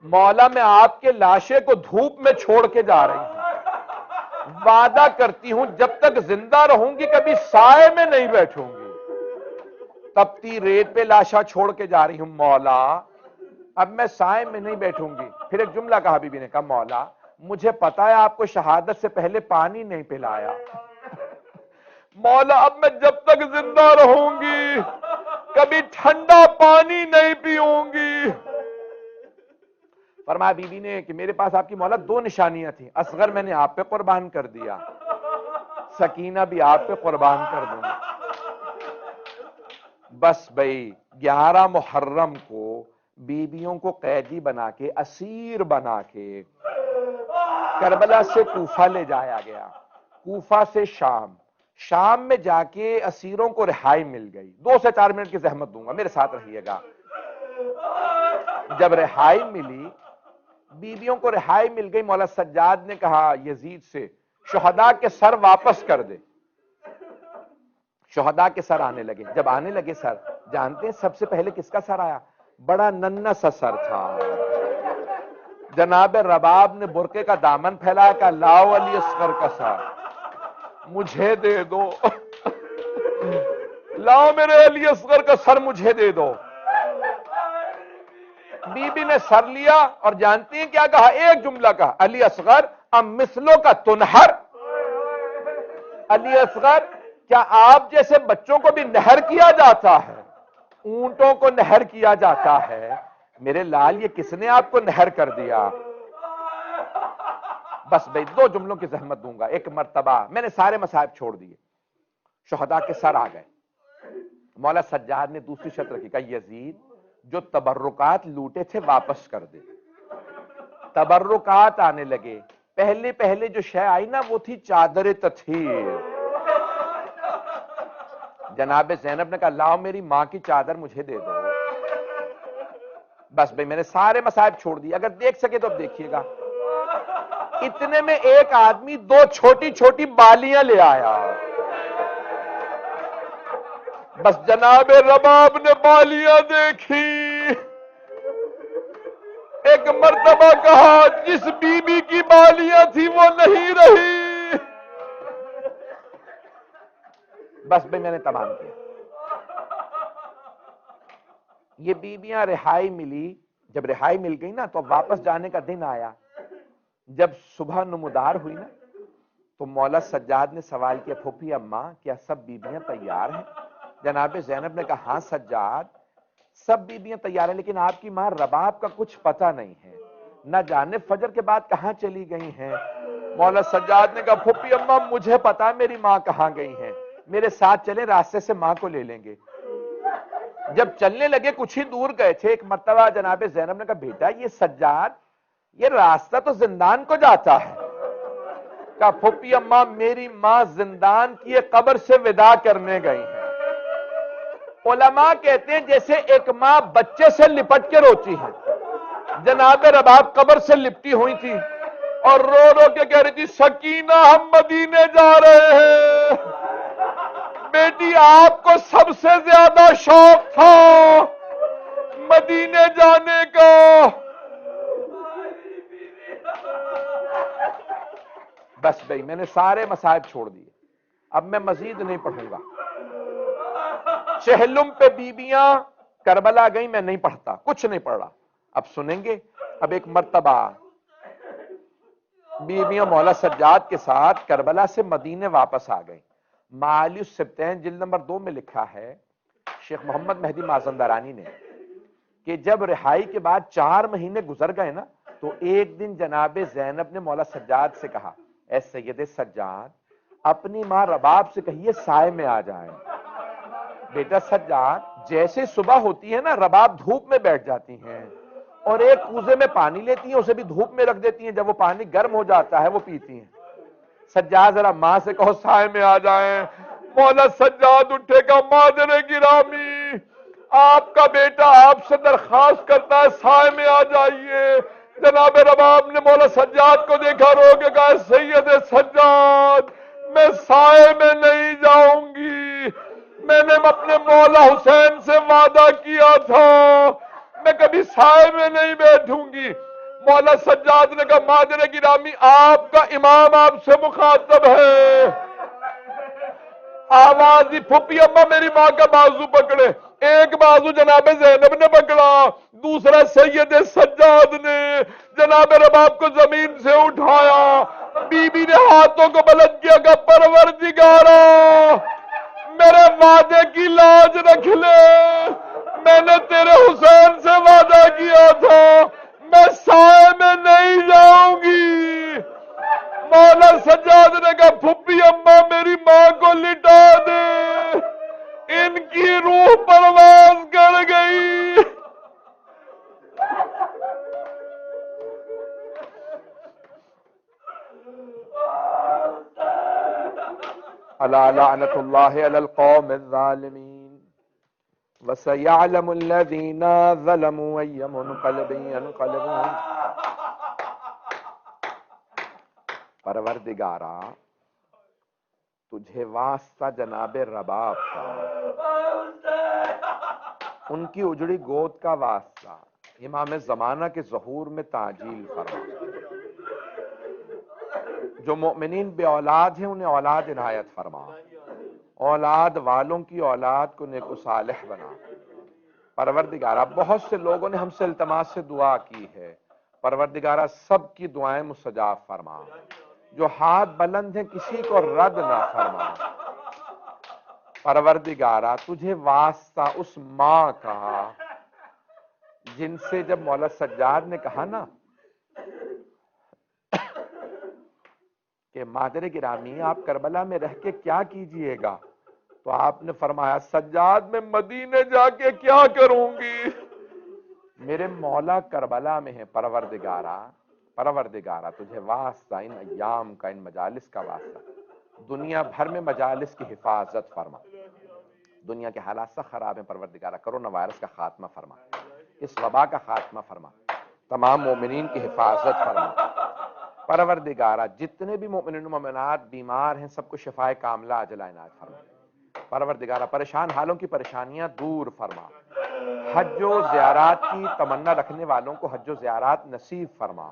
مولا میں آپ کے لاشے کو دھوپ میں چھوڑ کے جا رہی ہوں، وعدہ کرتی ہوں جب تک زندہ رہوں گی کبھی سائے میں نہیں بیٹھوں گی. تپتی ریت پہ لاشا چھوڑ کے جا رہی ہوں مولا، اب میں سائے میں نہیں بیٹھوں گی. پھر ایک جملہ کہا بی بی نے، کہا مولا مجھے پتا ہے آپ کو شہادت سے پہلے پانی نہیں پلایا. مولا اب میں جب تک زندہ رہوں گی کبھی ٹھنڈا پانی نہیں پیوں گی. فرمایا بی بی نے کہ میرے پاس آپ کی مولا دو نشانیاں تھیں، اصغر میں نے آپ پہ قربان کر دیا، سکینہ بھی آپ پہ قربان کر دوں گی. بس بھئی 11 محرم کو بیویوں کو قیدی بنا کے اسیر بنا کے کربلا سے کوفہ لے جایا گیا، کوفہ سے شام. شام میں جا کے اسیروں کو رہائی مل گئی. 2 سے 4 منٹ کی زحمت دوں گا، میرے ساتھ رہیے گا. جب رہائی ملی بیویوں کو رہائی مل گئی، مولا سجاد نے کہا یزید سے شہداء کے سر واپس کر دے۔ شہداء کے سر آنے لگے، جب آنے لگے سر، جانتے ہیں سب سے پہلے کس کا سر آیا؟ بڑا ننھا سا سر تھا۔ جناب رباب نے برقعے کا دامن پھیلایا، کہا لاؤ علی اصغر کا سر مجھے دے دو، لاؤ میرے علی اصغر کا سر مجھے دے دو۔ بی بی نے سر لیا اور جانتی ہیں کیا کہا؟ ایک جملہ کہا، علی اصغر ام مثلوں کا تنہر، علی اصغر کیا آپ جیسے بچوں کو بھی نہر کیا جاتا ہے؟ اونٹوں کو نہر کیا جاتا ہے، میرے لال یہ کس نے آپ کو نہر کر دیا؟ بس بھئی 2 جملوں کی زحمت دوں گا۔ ایک مرتبہ میں نے سارے مصائب چھوڑ دیے، شہداء کے سر آ گئے، مولا سجاد نے دوسری شرط رکھی، کہا یزید جو تبرکات لوٹے تھے واپس کر دے۔ تبرکات آنے لگے، پہلے جو شے آئی نا وہ تھی چادر تطہیر۔ جناب زینب نے کہا لاؤ میری ماں کی چادر مجھے دے دو۔ بس بھئی میں نے سارے مصائب چھوڑ دی، اگر دیکھ سکے تو اب دیکھیے گا۔ اتنے میں ایک آدمی 2 چھوٹی چھوٹی بالیاں لے آیا، بس جناب رباب نے بالیاں دیکھی، ایک مرتبہ کہا جس بی بی کی بالیاں تھی وہ نہیں رہی۔ بس بھئی میں نے تمام کیا۔ یہ بیویاں رہائی ملی، جب رہائی مل گئی نا تو واپس جانے کا دن آیا۔ جب صبح نمودار ہوئی نا تو مولا سجاد نے سوال کیا پھوپھی اماں کیا سب بیویاں تیار ہیں؟ جناب زینب نے کہا ہاں سجاد سب بیویاں تیار ہیں، لیکن آپ کی ماں رباب کا کچھ پتہ نہیں ہے، نہ جانے فجر کے بعد کہاں چلی گئی ہیں۔ مولا سجاد نے کہا پھوپھی اماں مجھے پتا میری ماں کہاں گئی ہیں، میرے ساتھ چلیں راستے سے ماں کو لے لیں گے۔ جب چلنے لگے کچھ ہی دور گئے تھے، ایک مرتبہ جناب زینب نے کہا بیٹا یہ سجاد یہ راستہ تو زندان کو جاتا ہے۔ کہا پھوپھی اماں میری ماں زندان کی قبر سے وداع کرنے گئی ہیں۔ علماء کہتے ہیں جیسے ایک ماں بچے سے لپٹ کے روتی ہے، جناب رباب قبر سے لپٹی ہوئی تھی اور رو رو کے کہہ رہی تھی سکینہ ہم مدینے جا رہے ہیں۔ بیٹی آپ کو سب سے زیادہ شوق تھا مدینے جانے کا۔ بس بھئی میں نے سارے مصائب چھوڑ دیے، اب میں مزید نہیں پڑھوں گا۔ چہلم پہ بیویاں کربلا گئی، میں نہیں پڑھتا، کچھ نہیں پڑھ رہا، اب سنیں گے۔ اب ایک مرتبہ بیویاں مولا سجاد کے ساتھ کربلا سے مدینے واپس آ گئی۔ معالی السبتین جلد نمبر 2 میں لکھا ہے شیخ محمد مہدی مازندرانی نے کہ جب رہائی کے بعد 4 مہینے گزر گئے نا تو ایک دن جناب زینب نے مولا سجاد سے کہا اے سید سجاد اپنی ماں رباب سے کہیے سائے میں آ جائیں۔ بیٹا سجاد جیسے صبح ہوتی ہے نا رباب دھوپ میں بیٹھ جاتی ہیں اور ایک کوزے میں پانی لیتی ہیں اسے بھی دھوپ میں رکھ دیتی ہیں، جب وہ پانی گرم ہو جاتا ہے وہ پیتی ہیں۔ سجاد ذرا ماں سے کہو سائے میں آ جائیں۔ مولا سجاد اٹھے گا مادر گرامی آپ کا بیٹا آپ سے درخواست کرتا ہے سائے میں آ جائیے۔ جناب رباب نے مولا سجاد کو دیکھا رو کے کہا سید سجاد میں سائے میں نہیں جاؤں گی، میں نے اپنے مولا حسین سے وعدہ کیا تھا میں کبھی سائے میں نہیں بیٹھوں گی۔ مولا سجاد نے کہا مادر گرامی آپ کا امام آپ سے مخاطب ہے۔ آواز دی پھوپھی اماں میری ماں کا بازو پکڑے، ایک بازو جناب زینب نے پکڑا، دوسرا سید سجاد نے جناب رباب کو زمین سے اٹھایا۔ بی بی نے ہاتھوں کو بلند کیا کہ پروردگارا میرے وعدے کی لاج رکھ لے، میں نے تیرے حسین سے وعدہ کیا تھا میں سائے میں نہیں جاؤں گی۔ مولا سجاد نے کہا پھوپھی اماں میری ماں کو لٹا دے، ان کی روح پرواز کر گئی۔ الا لعنت اللہ علی القوم الظالمین وسيعلم الذين ظلموا أي منقلب ينقلبون۔ پروردگارا تجھے واسطہ جناب رباب کا، ان کی اجڑی گود کا واسطہ، امام زمانہ کے ظہور میں تعجیل فرما، جو مؤمنین بے اولاد ہیں انہیں اولاد عنایت فرما، اولاد والوں کی اولاد کو نیک و صالح بنا۔ پروردگارہ بہت سے لوگوں نے ہم سے التماس سے دعا کی ہے، پروردگارہ سب کی دعائیں مستجاب فرما، جو ہاتھ بلند ہیں کسی کو رد نہ فرما۔ پروردگارہ تجھے واسطہ اس ماں کا جن سے جب مولا سجاد نے کہا نا کہ مادر گرامی آپ کربلا میں رہ کے کیا کیجئے گا، تو آپ نے فرمایا سجاد میں مدینے جا کے کیا کروں گی، میرے مولا کربلا میں ہے۔ پروردگارہ تجھے واسطہ ان ایام کا، ان مجالس کا واسطہ، دنیا بھر میں مجالس کی حفاظت فرما۔ دنیا کے حالات سخت خراب ہیں، پروردگارہ کرونا وائرس کا خاتمہ فرما، اس وبا کا خاتمہ فرما، تمام مومنین کی حفاظت فرما۔ پروردگارہ جتنے بھی مومنین و مومنات بیمار ہیں سب کو شفائے کاملہ عاجلہ عنایت فرما۔ پروردگارہ پریشان حالوں کی پریشانیاں دور فرما، حج و زیارات کی تمنا رکھنے والوں کو حج و زیارات نصیب فرما۔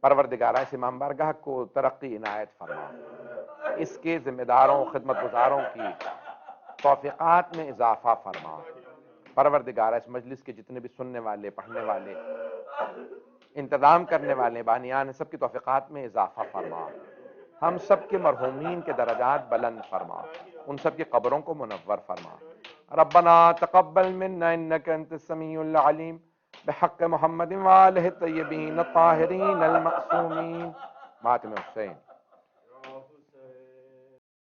پروردگارہ اس امام بارگاہ کو ترقی عنایت فرما، اس کے ذمہ داروں خدمت گزاروں کی توفیقات میں اضافہ فرما۔ پروردگارہ اس مجلس کے جتنے بھی سننے والے، پڑھنے والے، انتظام کرنے والے بانیان ہیں، سب کی توفیقات میں اضافہ فرما۔ ہم سب کے مرحومین کے درجات بلند فرما، ان سب کی قبروں کو منور فرما۔ ربنا تقبل منا انك انت السميع العليم بحق محمد وآلہ الطیبین الطاہرین المعصومین۔ ماتم حسین۔